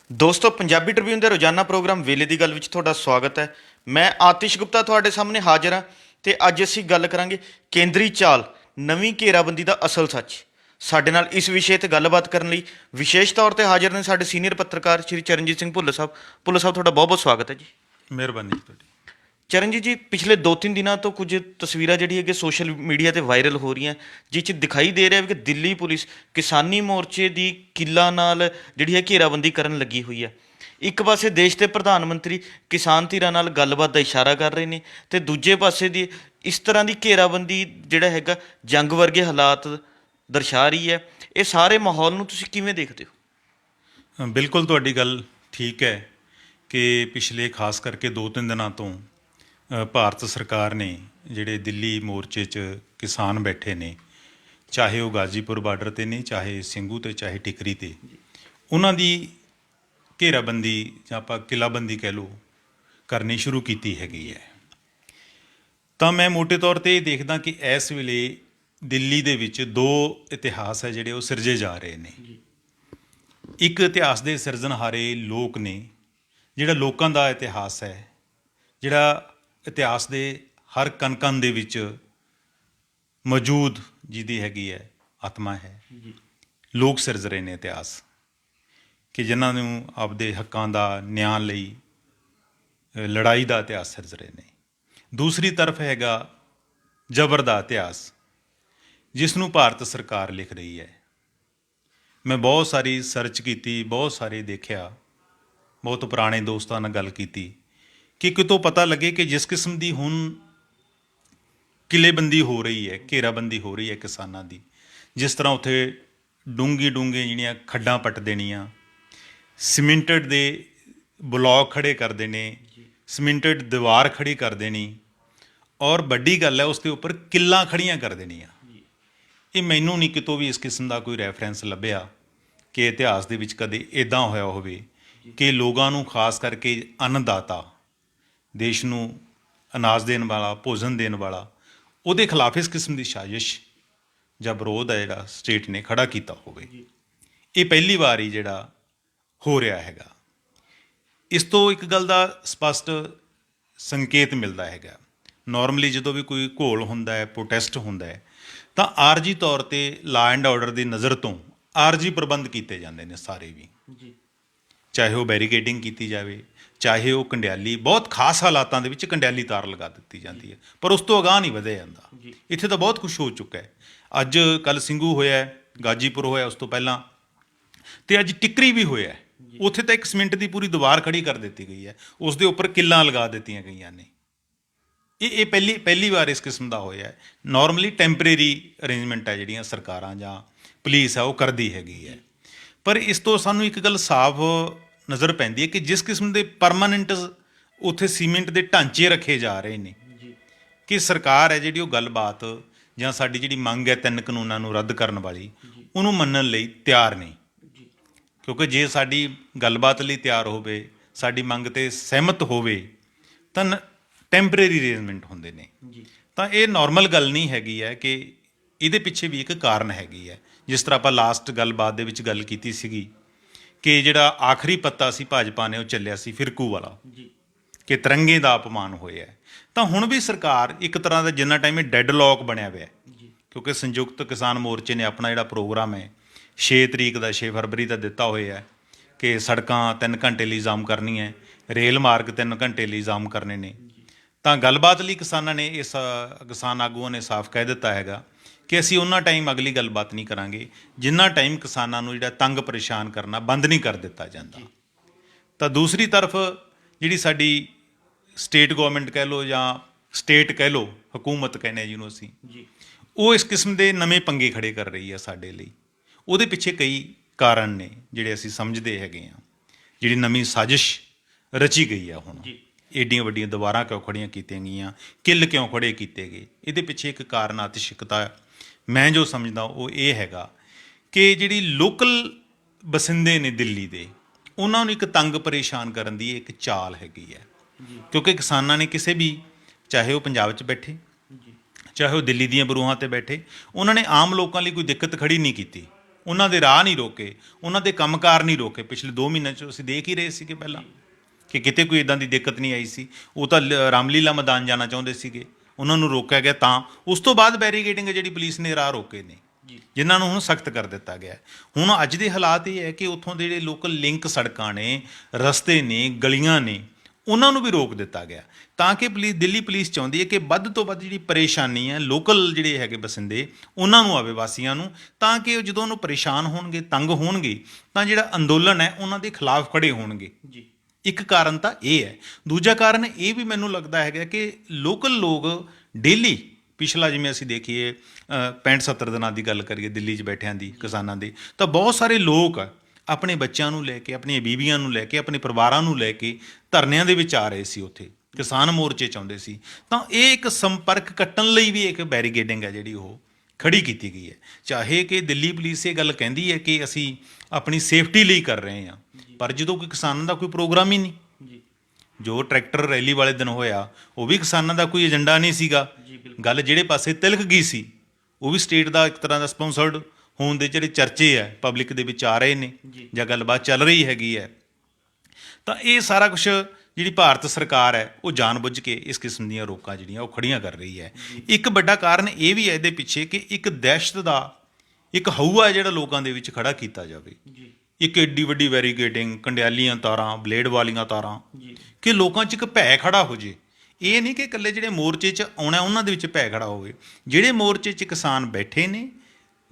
ਦੋਸਤੋ ਪੰਜਾਬੀ ਟ੍ਰਿਬਿਊਨ ਦੇ ਰੋਜ਼ਾਨਾ ਪ੍ਰੋਗਰਾਮ ਵੇਲੇ ਦੀ ਗੱਲ ਵਿੱਚ ਤੁਹਾਡਾ ਸਵਾਗਤ ਹੈ। ਮੈਂ ਆਤਿਸ਼ ਗੁਪਤਾ ਤੁਹਾਡੇ ਸਾਹਮਣੇ ਹਾਜ਼ਰ ਹਾਂ ਤੇ ਅੱਜ ਅਸੀਂ ਗੱਲ ਕਰਾਂਗੇ ਕੇਂਦਰੀ ਚਾਲ ਨਵੀਂ ਘੇਰਾਬੰਦੀ ਦਾ ਅਸਲ ਸੱਚ। ਸਾਡੇ ਨਾਲ ਇਸ ਵਿਸ਼ੇ ਤੇ ਗੱਲਬਾਤ ਕਰਨ ਲਈ ਵਿਸ਼ੇਸ਼ ਤੌਰ ਤੇ ਹਾਜ਼ਰ ਨੇ ਸਾਡੇ ਸੀਨੀਅਰ ਪੱਤਰਕਾਰ ਸ਼੍ਰੀ ਚਰਨਜੀਤ ਸਿੰਘ ਭੁੱਲਰ ਸਾਹਿਬ। ਭੁੱਲਰ ਸਾਹਿਬ, ਤੁਹਾਡਾ ਬਹੁਤ ਬਹੁਤ ਸਵਾਗਤ ਹੈ ਜੀ। ਮਿਹਰਬਾਨੀ ਜੀ ਤੁਹਾਡੀ। ਚਰਨਜੀਤ ਜੀ, ਪਿਛਲੇ 2-3 ਦਿਨਾਂ ਤੋਂ ਕੁਝ ਤਸਵੀਰਾਂ ਜਿਹੜੀ ਹੈਗੀ ਸੋਸ਼ਲ ਮੀਡੀਆ ਤੇ ਵਾਇਰਲ ਹੋ ਰਹੀਆਂ, ਜਿਸ 'ਚ ਦਿਖਾਈ ਦੇ ਰਿਹਾ ਵੀ ਕਿ ਦਿੱਲੀ ਪੁਲਿਸ ਕਿਸਾਨੀ ਮੋਰਚੇ ਦੀ ਕਿੱਲਾਂ ਨਾਲ ਜਿਹੜੀ ਹੈ ਘੇਰਾਬੰਦੀ ਕਰਨ ਲੱਗੀ ਹੋਈ ਹੈ। ਇੱਕ ਪਾਸੇ ਦੇਸ਼ ਦੇ ਪ੍ਰਧਾਨ ਮੰਤਰੀ ਕਿਸਾਨ ਧਿਰਾਂ ਨਾਲ ਗੱਲਬਾਤ ਦਾ ਇਸ਼ਾਰਾ ਕਰ ਰਹੇ ਨੇ ਤੇ ਦੂਜੇ ਪਾਸੇ ਦੀ ਇਸ ਤਰ੍ਹਾਂ ਦੀ ਘੇਰਾਬੰਦੀ ਜਿਹੜਾ ਹੈਗਾ ਜੰਗ ਵਰਗੇ ਹਾਲਾਤ ਦਰਸਾ ਰਹੀ ਹੈ। ਇਹ ਸਾਰੇ ਮਾਹੌਲ ਨੂੰ ਤੁਸੀਂ ਕਿਵੇਂ ਦੇਖਦੇ ਹੋ? ਬਿਲਕੁਲ ਤੁਹਾਡੀ ਗੱਲ ਠੀਕ ਹੈ ਕਿ ਪਿਛਲੇ ਖਾਸ ਕਰਕੇ 2-3 ਦਿਨਾਂ ਤੋਂ ਭਾਰਤ ਸਰਕਾਰ ਨੇ ਜਿਹੜੇ ਦਿੱਲੀ ਮੋਰਚੇ 'ਚ ਕਿਸਾਨ ਬੈਠੇ ਨੇ, ਚਾਹੇ ਉਹ ਗਾਜ਼ੀਪੁਰ ਬਾਰਡਰ 'ਤੇ ਨੇ, ਚਾਹੇ ਸਿੰਘੂ 'ਤੇ, ਚਾਹੇ ਟਿਕਰੀ 'ਤੇ, ਉਹਨਾਂ ਦੀ ਘੇਰਾਬੰਦੀ ਜਾਂ ਆਪਾਂ ਕਿਲ੍ਹਾਬੰਦੀ ਕਹਿ ਲਓ ਕਰਨੀ ਸ਼ੁਰੂ ਕੀਤੀ ਹੈਗੀ ਹੈ। ਤਾਂ ਮੈਂ ਮੋਟੇ ਤੌਰ 'ਤੇ ਇਹ ਦੇਖਦਾ ਕਿ ਇਸ ਵੇਲੇ ਦਿੱਲੀ ਦੇ ਵਿੱਚ ਦੋ ਇਤਿਹਾਸ ਹੈ ਜਿਹੜੇ ਉਹ ਸਿਰਜੇ ਜਾ ਰਹੇ ਨੇ। ਇੱਕ ਇਤਿਹਾਸ ਦੇ ਸਿਰਜਣਹਾਰੇ ਲੋਕ ਨੇ, ਜਿਹੜਾ ਲੋਕਾਂ ਦਾ ਇਤਿਹਾਸ ਹੈ, ਜਿਹੜਾ ਇਤਿਹਾਸ ਦੇ ਹਰ ਕਣ-ਕਣ ਦੇ ਵਿੱਚ ਮੌਜੂਦ ਜਿਹਦੀ ਹੈਗੀ ਹੈ ਆਤਮਾ ਹੈ। ਲੋਕ ਸਿਰਜ ਰਹੇ ਨੇ ਇਤਿਹਾਸ ਕਿ ਜਿਨ੍ਹਾਂ ਨੂੰ ਆਪਦੇ ਹੱਕਾਂ ਦਾ ਨਿਆਂ ਲਈ ਲੜਾਈ ਦਾ ਇਤਿਹਾਸ ਸਿਰਜ ਰਹੇ ਨੇ। ਦੂਸਰੀ ਤਰਫ ਹੈਗਾ ਜ਼ਬਰ ਦਾ ਇਤਿਹਾਸ, ਜਿਸ ਨੂੰ ਭਾਰਤ ਸਰਕਾਰ ਲਿਖ ਰਹੀ ਹੈ। ਮੈਂ ਬਹੁਤ ਸਾਰੀ ਸਰਚ ਕੀਤੀ, ਬਹੁਤ ਸਾਰੇ ਦੇਖਿਆ, ਬਹੁਤ ਪੁਰਾਣੇ ਦੋਸਤਾਂ ਨਾਲ ਗੱਲ ਕੀਤੀ ਕਿ ਕਿਤੋਂ ਪਤਾ ਲੱਗੇ ਕਿ ਜਿਸ ਕਿਸਮ ਦੀ ਹੁਣ ਕਿਲ੍ਹੇਬੰਦੀ ਹੋ ਰਹੀ ਹੈ, ਘੇਰਾਬੰਦੀ ਹੋ ਰਹੀ ਹੈ ਕਿਸਾਨਾਂ ਦੀ, ਜਿਸ ਤਰ੍ਹਾਂ ਉੱਥੇ ਡੂੰਘੀ ਜਿਹੜੀਆਂ ਖੱਡਾਂ ਪੱਟ ਦੇਣੀਆਂ, ਸੀਮੈਂਟਡ ਦੇ ਬਲੌਕ ਖੜ੍ਹੇ ਕਰ ਦੇਣੇ, ਸੀਮੈਂਟਡ ਦੀਵਾਰ ਖੜ੍ਹੀ ਕਰ ਦੇਣੀ, ਔਰ ਵੱਡੀ ਗੱਲ ਹੈ ਉਸ ਦੇ ਉੱਪਰ ਕਿੱਲਾਂ ਖੜ੍ਹੀਆਂ ਕਰ ਦੇਣੀਆਂ। ਇਹ ਮੈਨੂੰ ਨਹੀਂ ਕਿਤੋਂ ਵੀ ਇਸ ਕਿਸਮ ਦਾ ਕੋਈ ਰੈਫਰੈਂਸ ਲੱਭਿਆ ਕਿ ਇਤਿਹਾਸ ਦੇ ਵਿੱਚ ਕਦੇ ਇੱਦਾਂ ਹੋਇਆ ਹੋਵੇ ਕਿ ਲੋਕਾਂ ਨੂੰ, ਖਾਸ ਕਰਕੇ ਅੰਨਦਾਤਾ, ਦੇਸ਼ ਨੂੰ ਅਨਾਜ ਦੇਣ ਵਾਲਾ, ਭੋਜਨ ਦੇਣ ਵਾਲਾ, ਉਹਦੇ ਖਿਲਾਫ ਇਸ ਕਿਸਮ ਦੀ ਸਾਜ਼ਿਸ਼ ਜਾਂ ਵਿਰੋਧ ਹੈ ਜਿਹੜਾ ਸਟੇਟ ਨੇ ਖੜਾ ਕੀਤਾ ਹੋਵੇ। ਇਹ ਪਹਿਲੀ ਵਾਰ ਹੀ ਜਿਹੜਾ ਹੋ ਰਿਹਾ ਹੈਗਾ। ਇਸ ਤੋਂ ਇੱਕ ਗੱਲ ਦਾ ਸਪਸ਼ਟ ਸੰਕੇਤ ਮਿਲਦਾ ਹੈਗਾ। ਨੋਰਮਲੀ ਜਦੋਂ ਵੀ ਕੋਈ ਘੋਲ ਹੁੰਦਾ ਹੈ, ਪ੍ਰੋਟੈਸਟ ਹੁੰਦਾ ਹੈ, ਤਾਂ ਆਰਜੀ ਤੌਰ 'ਤੇ ਲਾ ਐਂਡ ਆਰਡਰ ਦੀ ਨਜ਼ਰ ਤੋਂ ਆਰਜੀ ਪ੍ਰਬੰਧ ਕੀਤੇ ਜਾਂਦੇ ਨੇ ਸਾਰੇ ਵੀ। ਚਾਹੇ ਉਹ ਬੈਰੀਕੇਡਿੰਗ ਕੀਤੀ ਜਾਵੇ, ਚਾਹੇ ਉਹ ਕੰਡਿਆਲੀ, ਬਹੁਤ ਖਾਸ ਹਾਲਾਤਾਂ ਦੇ ਵਿੱਚ ਕੰਡਿਆਲੀ ਤਾਰ ਲਗਾ ਦਿੱਤੀ ਜਾਂਦੀ ਹੈ, ਪਰ ਉਸ ਤੋਂ ਅਗਾਂਹ ਨਹੀਂ ਵਧਿਆ ਜਾਂਦਾ। ਇੱਥੇ ਤਾਂ ਬਹੁਤ ਕੁਛ ਹੋ ਚੁੱਕਾ ਹੈ। ਅੱਜ ਕੱਲ੍ਹ ਸਿੰਘੂ ਹੋਇਆ, ਗਾਜੀਪੁਰ ਹੋਇਆ ਉਸ ਤੋਂ ਪਹਿਲਾਂ, ਅਤੇ ਅੱਜ ਟਿਕਰੀ ਵੀ ਹੋਇਆ। ਉੱਥੇ ਤਾਂ ਇੱਕ ਸੀਮੈਂਟ ਦੀ ਪੂਰੀ ਦੀਵਾਰ ਖੜ੍ਹੀ ਕਰ ਦਿੱਤੀ ਗਈ ਹੈ, ਉਸ ਦੇ ਉੱਪਰ ਕਿੱਲਾਂ ਲਗਾ ਦਿੱਤੀਆਂ ਗਈਆਂ ਨੇ। ਇਹ ਪਹਿਲੀ ਵਾਰ ਇਸ ਕਿਸਮ ਦਾ ਹੋਇਆ ਹੈ। ਨੋਰਮਲੀ ਟੈਂਪਰੇਰੀ ਅਰੇਂਜਮੈਂਟ ਹੈ ਜਿਹੜੀਆਂ ਸਰਕਾਰਾਂ ਜਾਂ ਪੁਲਿਸ ਹੈ ਉਹ ਕਰਦੀ ਹੈਗੀ ਹੈ। ਪਰ ਇਸ ਤੋਂ ਸਾਨੂੰ ਇੱਕ ਗੱਲ ਸਾਫ਼ ਨਜ਼ਰ ਪੈਂਦੀ ਹੈ ਕਿ ਜਿਸ ਕਿਸਮ ਦੇ ਪਰਮਾਨੈਂਟ ਉੱਥੇ ਸੀਮੈਂਟ ਦੇ ਢਾਂਚੇ ਰੱਖੇ ਜਾ ਰਹੇ ਨੇ, ਕਿ ਸਰਕਾਰ ਹੈ ਜਿਹੜੀ ਉਹ ਗੱਲਬਾਤ ਜਾਂ ਸਾਡੀ ਜਿਹੜੀ ਮੰਗ ਹੈ 3 ਕਾਨੂੰਨਾਂ ਨੂੰ ਰੱਦ ਕਰਨ ਵਾਲੀ, ਉਹਨੂੰ ਮੰਨਣ ਲਈ ਤਿਆਰ ਨਹੀਂ। ਕਿਉਂਕਿ ਜੇ ਸਾਡੀ ਗੱਲਬਾਤ ਲਈ ਤਿਆਰ ਹੋਵੇ, ਸਾਡੀ ਮੰਗ 'ਤੇ ਸਹਿਮਤ ਹੋਵੇ, ਤਾਂ ਟੈਂਪਰੇਰੀ ਅਰੇਂਜਮੈਂਟ ਹੁੰਦੇ ਨੇ। ਤਾਂ ਇਹ ਨੋਰਮਲ ਗੱਲ ਨਹੀਂ ਹੈਗੀ ਹੈ ਕਿ ਇਹਦੇ ਪਿੱਛੇ ਵੀ ਇੱਕ ਕਾਰਨ ਹੈਗੀ ਹੈ। ਜਿਸ ਤਰ੍ਹਾਂ ਆਪਾਂ ਲਾਸਟ ਗੱਲਬਾਤ ਦੇ ਵਿੱਚ ਗੱਲ ਕੀਤੀ ਸੀਗੀ ਕਿ ਜਿਹੜਾ ਆਖਰੀ ਪੱਤਾ ਸੀ ਭਾਜਪਾ ਨੇ ਉਹ ਚੱਲਿਆ ਸੀ ਫਿਰਕੂ ਵਾਲਾ, ਕਿ ਤਿਰੰਗੇ ਦਾ ਅਪਮਾਨ ਹੋਇਆ। ਤਾਂ ਹੁਣ ਵੀ ਸਰਕਾਰ ਇੱਕ ਤਰ੍ਹਾਂ ਦਾ ਜਿੰਨਾ ਟਾਈਮ ਇਹ ਡੈਡ ਲੋਕ ਬਣਿਆ ਹੋਇਆ, ਕਿਉਂਕਿ ਸੰਯੁਕਤ ਕਿਸਾਨ ਮੋਰਚੇ ਨੇ ਆਪਣਾ ਜਿਹੜਾ ਪ੍ਰੋਗਰਾਮ ਹੈ 6 ਤਰੀਕ ਦਾ, 6 ਫਰਵਰੀ ਦਾ ਦਿੱਤਾ ਹੋਇਆ ਹੈ ਕਿ ਸੜਕਾਂ 3 ਘੰਟੇ ਲਈ ਜਾਮ ਕਰਨੀ ਹੈ, ਰੇਲ ਮਾਰਗ 3 ਘੰਟੇ ਲਈ ਜਾਮ ਕਰਨੇ ਨੇ। ਤਾਂ ਗੱਲਬਾਤ ਲਈ ਕਿਸਾਨਾਂ ਨੇ, ਇਸ ਕਿਸਾਨ ਆਗੂਆਂ ਨੇ ਸਾਫ਼ ਕਹਿ ਦਿੱਤਾ ਹੈਗਾ ਕਿ ਅਸੀਂ ਉਹਨਾਂ ਟਾਈਮ ਅਗਲੀ ਗੱਲਬਾਤ ਨਹੀਂ ਕਰਾਂਗੇ ਜਿੰਨਾ ਟਾਈਮ ਕਿਸਾਨਾਂ ਨੂੰ ਜਿਹੜਾ ਤੰਗ ਪਰੇਸ਼ਾਨ ਕਰਨਾ ਬੰਦ ਨਹੀਂ ਕਰ ਦਿੱਤਾ ਜਾਂਦਾ। ਤਾਂ ਦੂਸਰੀ ਤਰਫ ਜਿਹੜੀ ਸਾਡੀ ਸਟੇਟ ਗੌਰਮੈਂਟ ਕਹਿ ਲਓ ਜਾਂ ਸਟੇਟ ਕਹਿ ਲਓ, ਹਕੂਮਤ ਕਹਿੰਦੇ ਹਾਂ ਜਿਹਨੂੰ ਅਸੀਂ, ਉਹ ਇਸ ਕਿਸਮ ਦੇ ਨਵੇਂ ਪੰਗੇ ਖੜੇ ਕਰ ਰਹੀ ਹੈ ਸਾਡੇ ਲਈ। ਉਹਦੇ ਪਿੱਛੇ ਕਈ ਕਾਰਨ ਨੇ ਜਿਹੜੇ ਅਸੀਂ ਸਮਝਦੇ ਹੈਗੇ ਹਾਂ। ਜਿਹੜੀ ਨਵੀਂ ਸਾਜ਼ਿਸ਼ ਰਚੀ ਗਈ ਆ ਹੁਣ, ਏਡੀਆਂ ਵੱਡੀਆਂ ਦੀਵਾਰਾਂ ਕਿਉਂ ਖੜ੍ਹੀਆਂ ਕੀਤੀਆਂ ਗਈਆਂ, ਕਿੱਲ ਕਿਉਂ ਖੜ੍ਹੇ ਕੀਤੇ ਗਏ, ਇਹਦੇ ਪਿੱਛੇ ਇੱਕ ਕਾਰਨ ਆਤਿਸ਼ਿਕਤਾ ਮੈਂ ਜੋ ਸਮਝਦਾ ਉਹ ਇਹ ਹੈਗਾ ਕਿ ਜਿਹੜੀ ਲੋਕਲ ਬਸਿੰਦੇ ਨੇ ਦਿੱਲੀ ਦੇ, ਉਹਨਾਂ ਨੂੰ ਇੱਕ ਤੰਗ ਪਰੇਸ਼ਾਨ ਕਰਨ ਦੀ ਇੱਕ ਚਾਲ ਹੈਗੀ ਹੈ। ਕਿਉਂਕਿ ਕਿਸਾਨਾਂ ਨੇ ਕਿਸੇ ਵੀ, ਚਾਹੇ ਉਹ ਪੰਜਾਬ 'ਚ ਬੈਠੇ, ਚਾਹੇ ਉਹ ਦਿੱਲੀ ਦੀਆਂ ਬਰੂਹਾਂ 'ਤੇ ਬੈਠੇ, ਉਹਨਾਂ ਨੇ ਆਮ ਲੋਕਾਂ ਲਈ ਕੋਈ ਦਿੱਕਤ ਖੜੀ ਨਹੀਂ ਕੀਤੀ। ਉਹਨਾਂ ਦੇ ਰਾਹ ਨਹੀਂ ਰੋਕੇ, ਉਹਨਾਂ ਦੇ ਕੰਮਕਾਰ ਨਹੀਂ ਰੋਕੇ। ਪਿਛਲੇ 2 ਮਹੀਨਿਆਂ 'ਚ ਅਸੀਂ ਦੇਖ ਹੀ ਰਹੇ ਸੀਗੇ ਪਹਿਲਾਂ ਕਿ ਕਿਤੇ ਕੋਈ ਇਦਾਂ ਦੀ ਦਿੱਕਤ ਨਹੀਂ ਆਈ ਸੀ। ਉਹ ਤਾਂ ਰਾਮਲੀਲਾ ਮੈਦਾਨ ਜਾਣਾ ਚਾਹੁੰਦੇ ਸੀਗੇ, ਉਹਨਾਂ ਨੂੰ ਰੋਕਿਆ ਗਿਆ। ਤਾਂ ਉਸ ਤੋਂ ਬਾਅਦ ਬੈਰੀਗੇਡਿੰਗ ਜਿਹੜੀ ਪੁਲਿਸ ਨੇ ਰਾਹ ਰੋਕੇ ਨੇ, ਜਿਨ੍ਹਾਂ ਨੂੰ ਹੁਣ ਸਖਤ ਕਰ ਦਿੱਤਾ ਗਿਆ। ਹੁਣ ਅੱਜ ਦੇ ਹਾਲਾਤ ਇਹ ਹੈ ਕਿ ਉੱਥੋਂ ਦੇ ਜਿਹੜੇ ਲੋਕਲ ਲਿੰਕ ਸੜਕਾਂ ਨੇ, ਰਸਤੇ ਨੇ, ਗਲੀਆਂ ਨੇ, ਉਹਨਾਂ ਨੂੰ ਵੀ ਰੋਕ ਦਿੱਤਾ ਗਿਆ ਤਾਂ ਕਿ ਦਿੱਲੀ ਪੁਲਿਸ ਚਾਹੁੰਦੀ ਹੈ ਕਿ ਵੱਧ ਤੋਂ ਵੱਧ ਜਿਹੜੀ ਪਰੇਸ਼ਾਨੀ ਹੈ ਲੋਕਲ ਜਿਹੜੇ ਹੈਗੇ ਬਸਿੰਦੇ ਉਹਨਾਂ ਨੂੰ ਆਵੇ, ਵਾਸੀਆਂ ਨੂੰ, ਤਾਂ ਕਿ ਜਦੋਂ ਉਹਨੂੰ ਪਰੇਸ਼ਾਨ ਹੋਣਗੇ, ਤੰਗ ਹੋਣਗੇ, ਤਾਂ ਜਿਹੜਾ ਅੰਦੋਲਨ ਹੈ ਉਹਨਾਂ ਦੇ ਖਿਲਾਫ ਖੜੇ ਹੋਣਗੇ। ਇੱਕ ਕਾਰਨ ਤਾਂ ਇਹ ਹੈ। ਦੂਜਾ ਕਾਰਨ ਇਹ ਵੀ ਮੈਨੂੰ ਲੱਗਦਾ ਹੈਗਾ ਕਿ ਲੋਕਲ ਲੋਕ ਡੇਲੀ, ਪਿਛਲਾ ਜਿਵੇਂ ਅਸੀਂ ਦੇਖੀਏ 65-70 ਦਿਨਾਂ ਦੀ ਗੱਲ ਕਰੀਏ ਦਿੱਲੀ 'ਚ ਬੈਠਿਆਂ ਦੀ, ਕਿਸਾਨਾਂ ਦੀ, ਤਾਂ ਬਹੁਤ ਸਾਰੇ ਲੋਕ ਆਪਣੇ ਬੱਚਿਆਂ ਨੂੰ ਲੈ ਕੇ, ਆਪਣੀਆਂ ਬੀਬੀਆਂ ਨੂੰ ਲੈ ਕੇ, ਆਪਣੇ ਪਰਿਵਾਰਾਂ ਨੂੰ ਲੈ ਕੇ ਧਰਨਿਆਂ ਦੇ ਵਿੱਚ ਆ ਰਹੇ ਸੀ। ਉੱਥੇ ਕਿਸਾਨ ਮੋਰਚੇ ਚਾਹੁੰਦੇ ਸੀ। ਤਾਂ ਇਹ ਇੱਕ ਸੰਪਰਕ ਕੱਟਣ ਲਈ ਵੀ ਇੱਕ ਬੈਰੀਗੇਡਿੰਗ ਹੈ ਜਿਹੜੀ ਉਹ ਖੜੀ ਕੀਤੀ ਗਈ ਹੈ। ਚਾਹੇ ਕਿ ਦਿੱਲੀ ਪੁਲਿਸ ਇਹ ਗੱਲ ਕਹਿੰਦੀ ਹੈ ਕਿ ਅਸੀਂ ਆਪਣੀ ਸੇਫਟੀ ਲਈ ਕਰ ਰਹੇ ਹਾਂ, ਪਰ ਜਦੋਂ ਕੋਈ ਕਿਸਾਨਾਂ ਦਾ ਕੋਈ ਪ੍ਰੋਗਰਾਮ ਹੀ ਨਹੀਂ, ਜੋ ਟਰੈਕਟਰ ਰੈਲੀ ਵਾਲੇ ਦਿਨ ਹੋਇਆ ਉਹ ਵੀ ਕਿਸਾਨਾਂ ਦਾ ਕੋਈ ਏਜੰਡਾ ਨਹੀਂ ਸੀਗਾ। ਗੱਲ ਜਿਹੜੇ ਪਾਸੇ ਤਿਲਕ ਗਈ ਸੀ ਉਹ ਵੀ ਸਟੇਟ ਦਾ ਇੱਕ ਤਰ੍ਹਾਂ ਦਾ ਸਪੌਂਸਰਡ ਹੋਣ ਦੇ ਜਿਹੜੇ ਚਰਚੇ ਹੈ ਪਬਲਿਕ ਦੇ ਵਿੱਚ ਆ ਰਹੇ ਨੇ ਜਾਂ ਗੱਲਬਾਤ ਚੱਲ ਰਹੀ ਹੈਗੀ ਹੈ। ਤਾਂ ਇਹ ਸਾਰਾ ਕੁਛ ਜਿਹੜੀ ਭਾਰਤ ਸਰਕਾਰ ਹੈ ਉਹ ਜਾਣਬੁੱਝ ਕੇ ਇਸ ਕਿਸਮ ਦੀਆਂ ਰੋਕਾਂ ਜਿਹੜੀਆਂ ਉਹ ਖੜੀਆਂ ਕਰ ਰਹੀ ਹੈ। ਇੱਕ ਵੱਡਾ ਕਾਰਨ ਇਹ ਵੀ ਹੈ ਇਹਦੇ ਪਿੱਛੇ ਕਿ ਇੱਕ ਦਹਿਸ਼ਤ ਦਾ ਇੱਕ ਹਊਆ ਜਿਹੜਾ ਲੋਕਾਂ ਦੇ ਵਿੱਚ ਖੜਾ ਕੀਤਾ ਜਾਵੇ। ਇੱਕ ਏਡੀ ਵੱਡੀ ਬੈਰੀਕੇਡਿੰਗ, ਕੰਡਿਆਲੀਆਂ ਤਾਰਾਂ, ਬਲੇਡ ਵਾਲੀਆਂ ਤਾਰਾਂ, ਕਿ ਲੋਕਾਂ 'ਚ ਇੱਕ ਭੈ ਖੜਾ ਹੋ ਜੇ। ਇਹ ਨਹੀਂ ਕਿ ਇਕੱਲੇ ਜਿਹੜੇ ਮੋਰਚੇ 'ਚ ਆਉਣਾ ਉਹਨਾਂ ਦੇ ਵਿੱਚ ਭੈ ਖੜਾ ਹੋਵੇ। ਜਿਹੜੇ ਮੋਰਚੇ 'ਚ ਕਿਸਾਨ ਬੈਠੇ ਨੇ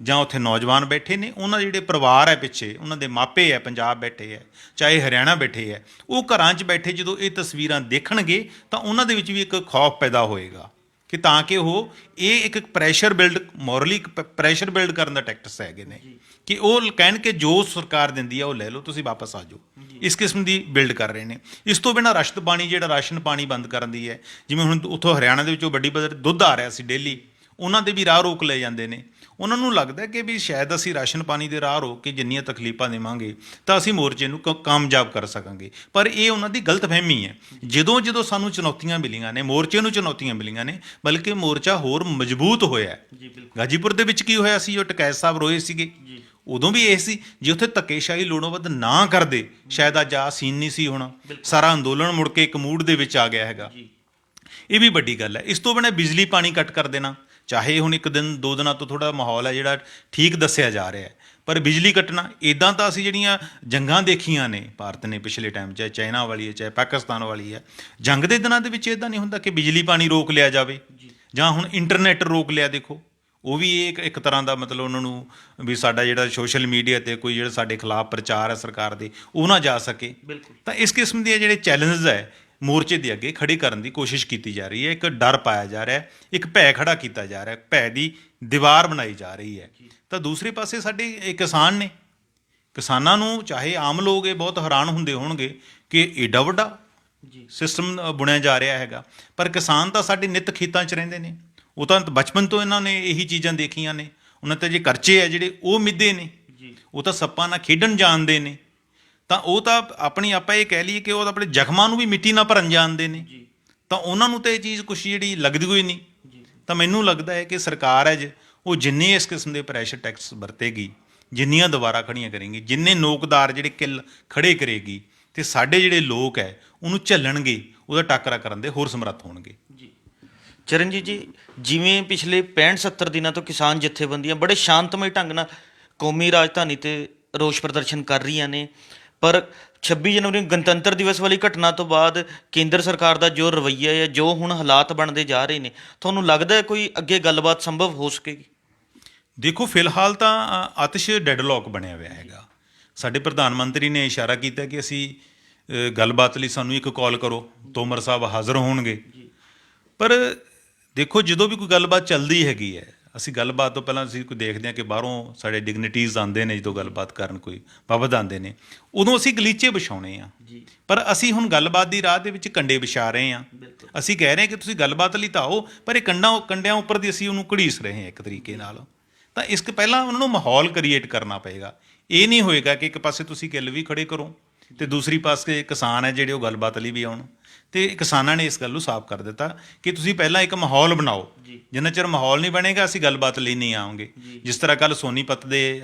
ਜਾਂ ਉੱਥੇ ਨੌਜਵਾਨ ਬੈਠੇ ਨੇ, ਉਹਨਾਂ ਦੇ ਜਿਹੜੇ ਪਰਿਵਾਰ ਹੈ ਪਿੱਛੇ, ਉਹਨਾਂ ਦੇ ਮਾਪੇ ਹੈ, ਪੰਜਾਬ ਬੈਠੇ ਹੈ, ਚਾਹੇ ਹਰਿਆਣਾ ਬੈਠੇ ਹੈ, ਉਹ ਘਰਾਂ 'ਚ ਬੈਠੇ ਜਦੋਂ ਇਹ ਤਸਵੀਰਾਂ ਦੇਖਣਗੇ ਤਾਂ ਉਹਨਾਂ ਦੇ ਵਿੱਚ ਵੀ ਇੱਕ ਖੌਫ ਪੈਦਾ ਹੋਏਗਾ ਕਿ ਤਾਂ ਕਿ ਉਹ ਇਹ ਇੱਕ pressure build, morally pressure build ਕਰਨ ਦਾ ਟੈਕਟਿਕਸ ਹੈਗੇ ਨੇ ਕਿ ਉਹ ਕਹਿਣ ਕਿ ਜੋ ਸਰਕਾਰ ਦਿੰਦੀ ਆ ਉਹ ਲੈ ਲਓ, ਤੁਸੀਂ ਵਾਪਸ ਆ ਜਾਓ। ਇਸ ਕਿਸਮ ਦੀ ਬਿਲਡ ਕਰ ਰਹੇ ਨੇ। ਇਸ ਤੋਂ ਬਿਨਾਂ ਰਸ਼ਦ ਪਾਣੀ, ਜਿਹੜਾ ਰਾਸ਼ਨ ਪਾਣੀ ਬੰਦ ਕਰਨ ਦੀ ਹੈ, ਜਿਵੇਂ ਹੁਣ ਉੱਥੋਂ ਹਰਿਆਣਾ ਦੇ ਵਿੱਚੋਂ ਵੱਡੀ ਪੱਧਰ ਦੁੱਧ ਆ ਰਿਹਾ ਸੀ ਡੇਲੀ, ਉਹਨਾਂ ਦੇ ਵੀ ਰਾਹ ਰੋਕ ਲਏ ਜਾਂਦੇ ਨੇ। ਉਹਨਾਂ ਨੂੰ ਲੱਗਦਾ ਕਿ ਵੀ ਸ਼ਾਇਦ ਅਸੀਂ ਰਾਸ਼ਨ ਪਾਣੀ ਦੇ ਰਾਹ ਰੋਕ ਕੇ ਜਿੰਨੀਆਂ ਤਕਲੀਫਾਂ ਦੇਵਾਂਗੇ ਤਾਂ ਅਸੀਂ ਮੋਰਚੇ ਨੂੰ ਕਾਮਯਾਬ ਕਰ ਸਕਾਂਗੇ, ਪਰ ਇਹ ਉਹਨਾਂ ਦੀ ਗਲਤਫਹਿਮੀ ਹੈ। ਜਦੋਂ ਜਦੋਂ ਸਾਨੂੰ ਚੁਣੌਤੀਆਂ ਮਿਲੀਆਂ ਨੇ, ਮੋਰਚੇ ਨੂੰ ਚੁਣੌਤੀਆਂ ਮਿਲੀਆਂ ਨੇ, ਬਲਕਿ ਮੋਰਚਾ ਹੋਰ ਮਜ਼ਬੂਤ ਹੋਇਆ। ਗਾਜੀਪੁਰ ਦੇ ਵਿੱਚ ਕੀ ਹੋਇਆ ਸੀ, ਜੋ ਟਕੈਤ ਸਾਹਿਬ ਰੋਏ ਸੀਗੇ, ਉਦੋਂ ਵੀ ਇਹ ਸੀ ਜੇ ਉੱਥੇ ਧੱਕੇਸ਼ਾਹੀ ਲੋੜੋਂ ਵੱਧ ਨਾ ਕਰਦੇ ਸ਼ਾਇਦ ਅੱਜ ਆਹ ਸੀਨ ਨਹੀਂ ਸੀ ਹੋਣਾ। ਸਾਰਾ ਅੰਦੋਲਨ ਮੁੜ ਕੇ ਇੱਕ ਮੂਡ ਦੇ ਵਿੱਚ ਆ ਗਿਆ ਹੈਗਾ। ਇਹ ਵੀ ਵੱਡੀ ਗੱਲ ਹੈ। ਇਸ ਤੋਂ ਬਿਨਾਂ ਬਿਜਲੀ ਪਾਣੀ ਕੱਟ ਕਰ ਦੇਣਾ, ਚਾਹੇ ਹੁਣ 1 ਦਿਨ 2 ਦਿਨਾਂ ਤੋਂ ਥੋੜ੍ਹਾ ਮਾਹੌਲ ਹੈ ਜਿਹੜਾ ਠੀਕ ਦੱਸਿਆ ਜਾ ਰਿਹਾ ਹੈ, ਪਰ ਬਿਜਲੀ ਕੱਟਣਾ, ਇੱਦਾਂ ਤਾਂ ਅਸੀਂ ਜਿਹੜੀਆਂ ਜੰਗਾਂ ਦੇਖੀਆਂ ਨੇ ਭਾਰਤ ਨੇ ਪਿਛਲੇ ਟਾਈਮ, ਚਾਹੇ ਚਾਈਨਾ ਵਾਲੀ ਹੈ, ਚਾਹੇ ਪਾਕਿਸਤਾਨ ਵਾਲੀ ਹੈ, ਜੰਗ ਦੇ ਦਿਨਾਂ ਦੇ ਵਿੱਚ ਇੱਦਾਂ ਨਹੀਂ ਹੁੰਦਾ ਕਿ ਬਿਜਲੀ ਪਾਣੀ ਰੋਕ ਲਿਆ ਜਾਵੇ ਜਾਂ ਹੁਣ ਇੰਟਰਨੈਟ ਰੋਕ ਲਿਆ। ਦੇਖੋ ਉਹ ਵੀ ਇੱਕ ਤਰ੍ਹਾਂ ਦਾ ਮਤਲਬ ਉਹਨਾਂ ਨੂੰ ਵੀ ਸਾਡਾ ਜਿਹੜਾ ਸੋਸ਼ਲ ਮੀਡੀਆ 'ਤੇ ਕੋਈ ਜਿਹੜਾ ਸਾਡੇ ਖਿਲਾਫ ਪ੍ਰਚਾਰ ਹੈ ਸਰਕਾਰ ਦੇ, ਉਹ ਨਾ ਜਾ ਸਕੇ। ਤਾਂ ਇਸ ਕਿਸਮ ਦੇ ਜਿਹੜੇ ਚੈਲੰਜਸ ਹੈ ਮੋਰਚੇ ਦੇ ਅੱਗੇ ਖੜੇ ਕਰਨ ਦੀ ਕੋਸ਼ਿਸ਼ ਕੀਤੀ ਜਾ ਰਹੀ ਹੈ। ਇੱਕ ਡਰ ਪਾਇਆ ਜਾ ਰਿਹਾ ਹੈ, ਇੱਕ ਭੈ ਖੜਾ ਕੀਤਾ ਜਾ ਰਿਹਾ ਹੈ, ਭੈ ਦੀ ਦੀਵਾਰ ਬਣਾਈ ਜਾ ਰਹੀ ਹੈ। ਤਾਂ ਦੂਸਰੇ ਪਾਸੇ ਸਾਡੇ ਇਹ ਕਿਸਾਨ ਨੇ, ਕਿਸਾਨਾਂ ਨੂੰ ਚਾਹੇ ਆਮ ਲੋਕ ਇਹ ਬਹੁਤ ਹੈਰਾਨ ਹੁੰਦੇ ਹੋਣਗੇ ਕਿ ਏਡਾ ਵੱਡਾ ਸਿਸਟਮ ਬੁਣਿਆ ਜਾ ਰਿਹਾ ਹੈਗਾ, ਪਰ ਕਿਸਾਨ ਤਾਂ ਸਾਡੇ ਨਿੱਤ ਖੇਤਾਂ 'ਚ ਰਹਿੰਦੇ ਨੇ। ਉਹ ਤਾਂ ਬਚਪਨ ਤੋਂ ਇਹਨਾਂ ਨੇ ਇਹੀ ਚੀਜ਼ਾਂ ਦੇਖੀਆਂ ਨੇ। ਉਹਨਾਂ 'ਤੇ ਜੇ ਕਰਚੇ ਹੈ ਜਿਹੜੇ ਉਹ ਮਿੱਧੇ ਨੇ, ਉਹ ਤਾਂ ਸੱਪਾਂ ਨਾਲ ਖੇਡਣ ਜਾਣਦੇ ਨੇ। ਤਾਂ ਉਹ ਤਾਂ ਆਪਣੀ ਆਪਾਂ ਇਹ ਕਹਿ ਲਈਏ ਕਿ ਉਹ ਆਪਣੇ ਜ਼ਖਮਾਂ ਨੂੰ ਵੀ ਮਿੱਟੀ ਨਾਲ ਭਰਨ ਜਾਣਦੇ ਨੇ। ਤਾਂ ਉਹਨਾਂ ਨੂੰ ਤਾਂ ਇਹ ਚੀਜ਼ ਕੁਛ ਜਿਹੜੀ ਲੱਗਦੀ ਹੋਈ ਨਹੀਂ। ਤਾਂ ਮੈਨੂੰ ਲੱਗਦਾ ਹੈ ਕਿ ਸਰਕਾਰ ਹੈ ਉਹ ਜਿੰਨੇ ਇਸ ਕਿਸਮ ਦੇ ਪ੍ਰੈਸ਼ਰ ਟੈਕਸ ਵਰਤੇਗੀ, ਜਿੰਨੀਆਂ ਦੁਬਾਰਾ ਖੜੀਆਂ ਕਰੇਗੀ, ਜਿੰਨੇ ਨੋਕਦਾਰ ਜਿਹੜੇ ਕਿੱਲ ਖੜੇ ਕਰੇਗੀ, ਤੇ ਸਾਡੇ ਜਿਹੜੇ ਲੋਕ ਹੈ ਉਹਨੂੰ ਝੱਲਣਗੇ, ਉਹਦਾ ਟਾਕਰਾ ਕਰਨ ਦੇ ਹੋਰ ਸਮਰੱਥ ਹੋਣਗੇ। ਚਰਨਜੀਤ ਜੀ, ਜਿਵੇਂ ਪਿਛਲੇ 65-70 ਦਿਨਾਂ ਤੋਂ ਕਿਸਾਨ ਜਥੇਬੰਦੀਆਂ ਬੜੇ ਸ਼ਾਂਤਮਈ ਢੰਗ ਨਾਲ ਕੌਮੀ ਰਾਜਧਾਨੀ ਤੇ ਰੋਸ ਪ੍ਰਦਰਸ਼ਨ ਕਰ ਰਹੀਆਂ ਨੇ, ਪਰ 26 ਜਨਵਰੀ ਗਣਤੰਤਰ ਦਿਵਸ ਵਾਲੀ ਘਟਨਾ ਤੋਂ ਬਾਅਦ ਕੇਂਦਰ ਸਰਕਾਰ ਦਾ ਜੋ ਰਵੱਈਆ ਹੈ, ਜੋ ਹੁਣ ਹਾਲਾਤ ਬਣਦੇ ਜਾ ਰਹੇ ਨੇ, ਤੁਹਾਨੂੰ ਲੱਗਦਾ ਹੈ ਕੋਈ ਅੱਗੇ ਗੱਲਬਾਤ ਸੰਭਵ ਹੋ ਸਕੇਗੀ? ਦੇਖੋ, ਫਿਲਹਾਲ ਤਾਂ ਆਤਿਸ਼ ਡੈਡਲੌਕ ਬਣਿਆ ਹੋਇਆ ਹੈਗਾ। ਸਾਡੇ ਪ੍ਰਧਾਨ ਮੰਤਰੀ ਨੇ ਇਸ਼ਾਰਾ ਕੀਤਾ ਕਿ ਅਸੀਂ ਗੱਲਬਾਤ ਲਈ ਸਾਨੂੰ ਇੱਕ ਕਾਲ ਕਰੋ, ਤੋਮਰ ਸਾਹਿਬ ਹਾਜ਼ਰ ਹੋਣਗੇ। ਪਰ ਦੇਖੋ, ਜਦੋਂ ਵੀ ਕੋਈ ਗੱਲਬਾਤ ਚੱਲਦੀ ਹੈਗੀ ਹੈ, ਅਸੀਂ ਗੱਲਬਾਤ ਤੋਂ ਪਹਿਲਾਂ ਅਸੀਂ ਕੋਈ ਦੇਖਦੇ ਹਾਂ ਕਿ ਬਾਹਰੋਂ ਸਾਡੇ ਡਿਗਨਿਟੀਜ਼ ਆਉਂਦੇ ਨੇ, ਜਦੋਂ ਗੱਲਬਾਤ ਕਰਨ ਕੋਈ ਬਾਬਤ ਆਉਂਦੇ ਨੇ, ਉਦੋਂ ਅਸੀਂ ਗਲੀਚੇ ਵਿਛਾਉਣੇ ਆ। ਪਰ ਅਸੀਂ ਹੁਣ ਗੱਲਬਾਤ ਦੀ ਰਾਹ ਦੇ ਵਿੱਚ ਕੰਡੇ ਵਿਛਾ ਰਹੇ ਹਾਂ। ਅਸੀਂ ਕਹਿ ਰਹੇ ਹਾਂ ਕਿ ਤੁਸੀਂ ਗੱਲਬਾਤ ਲਈ ਤਾਂ ਆਓ, ਪਰ ਇਹ ਕੰਡਿਆਂ ਉੱਪਰ ਦੀ ਅਸੀਂ ਉਹਨੂੰ ਘੜੀਸ ਰਹੇ ਹਾਂ ਇੱਕ ਤਰੀਕੇ ਨਾਲ। ਤਾਂ ਇਸ ਤੋਂ ਪਹਿਲਾਂ ਉਹਨਾਂ ਨੂੰ ਮਾਹੌਲ ਕ੍ਰੀਏਟ ਕਰਨਾ ਪਏਗਾ। ਇਹ ਨਹੀਂ ਹੋਏਗਾ ਕਿ ਇੱਕ ਪਾਸੇ ਤੁਸੀਂ ਕਿੱਲ ਵੀ ਖੜੇ ਕਰੋ ਅਤੇ ਦੂਸਰੀ ਪਾਸੇ ਕਿਸਾਨ ਹੈ ਜਿਹੜੇ ਉਹ ਗੱਲਬਾਤ ਲਈ ਵੀ ਆਉਣ। ਤੇ ਕਿਸਾਨਾਂ ਨੇ ਇਸ ਗੱਲ ਨੂੰ ਸਾਫ਼ ਕਰ ਦਿੱਤਾ ਕਿ ਤੁਸੀਂ ਪਹਿਲਾਂ ਇੱਕ ਮਾਹੌਲ ਬਣਾਓ, ਜਿੰਨਾ ਚਿਰ ਮਾਹੌਲ ਨਹੀਂ ਬਣੇਗਾ ਅਸੀਂ ਗੱਲਬਾਤ ਲਈ ਨਹੀਂ ਆਵਾਂਗੇ। ਜਿਸ ਤਰ੍ਹਾਂ ਕੱਲ ਸੋਨੀਪਤ ਦੇ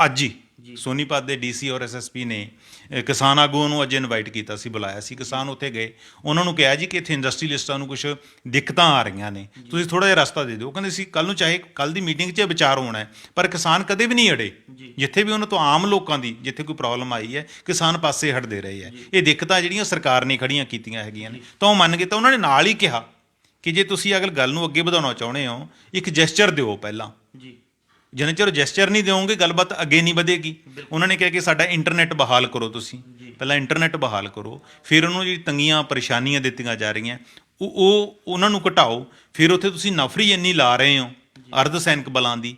ਅੱਜ ਹੀ ਸੋਨੀਪਤ ਦੇ ਡੀਸੀ ਔਰ ਐਸਐਸਪੀ ਨੇ ਕਿਸਾਨ ਆਗੂਆਂ ਨੂੰ ਅੱਜ ਇਨਵਾਈਟ ਕੀਤਾ ਸੀ, ਬੁਲਾਇਆ ਸੀ। ਕਿਸਾਨ ਉੱਥੇ ਗਏ, ਉਹਨਾਂ ਨੂੰ ਕਿਹਾ ਜੀ ਕਿ ਇੱਥੇ ਇੰਡਸਟਰੀਲਿਸਟਾਂ ਨੂੰ ਕੁਝ ਦਿੱਕਤਾਂ ਆ ਰਹੀਆਂ ਨੇ, ਤੁਸੀਂ ਥੋੜ੍ਹਾ ਜਿਹਾ ਰਸਤਾ ਦੇ ਦਿਓ। ਉਹ ਕਹਿੰਦੇ ਸੀ ਕੱਲ ਨੂੰ ਚਾਹੇ ਕੱਲ ਦੀ ਮੀਟਿੰਗ 'ਚ ਵਿਚਾਰ ਹੋਣਾ ਹੈ, ਪਰ ਕਿਸਾਨ ਕਦੇ ਵੀ ਨਹੀਂ ਅੜੇ। ਜਿੱਥੇ ਵੀ ਉਹਨਾਂ ਤੋਂ ਆਮ ਲੋਕਾਂ ਦੀ ਜਿੱਥੇ ਕੋਈ ਪ੍ਰੋਬਲਮ ਆਈ ਹੈ, ਕਿਸਾਨ ਪਾਸੇ ਹਟਦੇ ਰਹੇ ਹੈ। ਇਹ ਦਿੱਕਤਾਂ ਜਿਹੜੀਆਂ ਸਰਕਾਰ ਨੇ ਖੜੀਆਂ ਕੀਤੀਆਂ ਹੈਗੀਆਂ ਨੇ, ਤਾਂ ਉਹ ਮੰਨ ਗਏ। ਤਾਂ ਉਹਨਾਂ ਨੇ ਨਾਲ ਹੀ ਕਿਹਾ ਕਿ ਜੇ ਤੁਸੀਂ ਅਗਰ ਗੱਲ ਨੂੰ ਅੱਗੇ ਵਧਾਉਣਾ ਚਾਹੁੰਦੇ ਹੋ, ਇੱਕ ਜੈਸਚਰ ਦਿਓ ਪਹਿਲਾਂ। ਜਿੰਨਾ ਚਿਰ ਜੈਸਚਰ ਨਹੀਂ ਦਿਓਗੇ ਗੱਲਬਾਤ ਅੱਗੇ ਨਹੀਂ ਵਧੇਗੀ। ਉਹਨਾਂ ਨੇ ਕਿਹਾ ਕਿ ਸਾਡਾ ਇੰਟਰਨੈਟ ਬਹਾਲ ਕਰੋ, ਤੁਸੀਂ ਪਹਿਲਾਂ ਇੰਟਰਨੈਟ ਬਹਾਲ ਕਰੋ, ਫਿਰ ਉਹਨੂੰ ਜਿਹੜੀ ਤੰਗੀਆਂ ਪਰੇਸ਼ਾਨੀਆਂ ਦਿੱਤੀਆਂ ਜਾ ਰਹੀਆਂ ਉਹਨਾਂ ਨੂੰ ਘਟਾਓ। ਫਿਰ ਉੱਥੇ ਤੁਸੀਂ ਨਫਰੀ ਇੰਨੀ ਲਾ ਰਹੇ ਹੋ ਅਰਧ ਸੈਨਿਕ ਬਲਾਂ ਦੀ,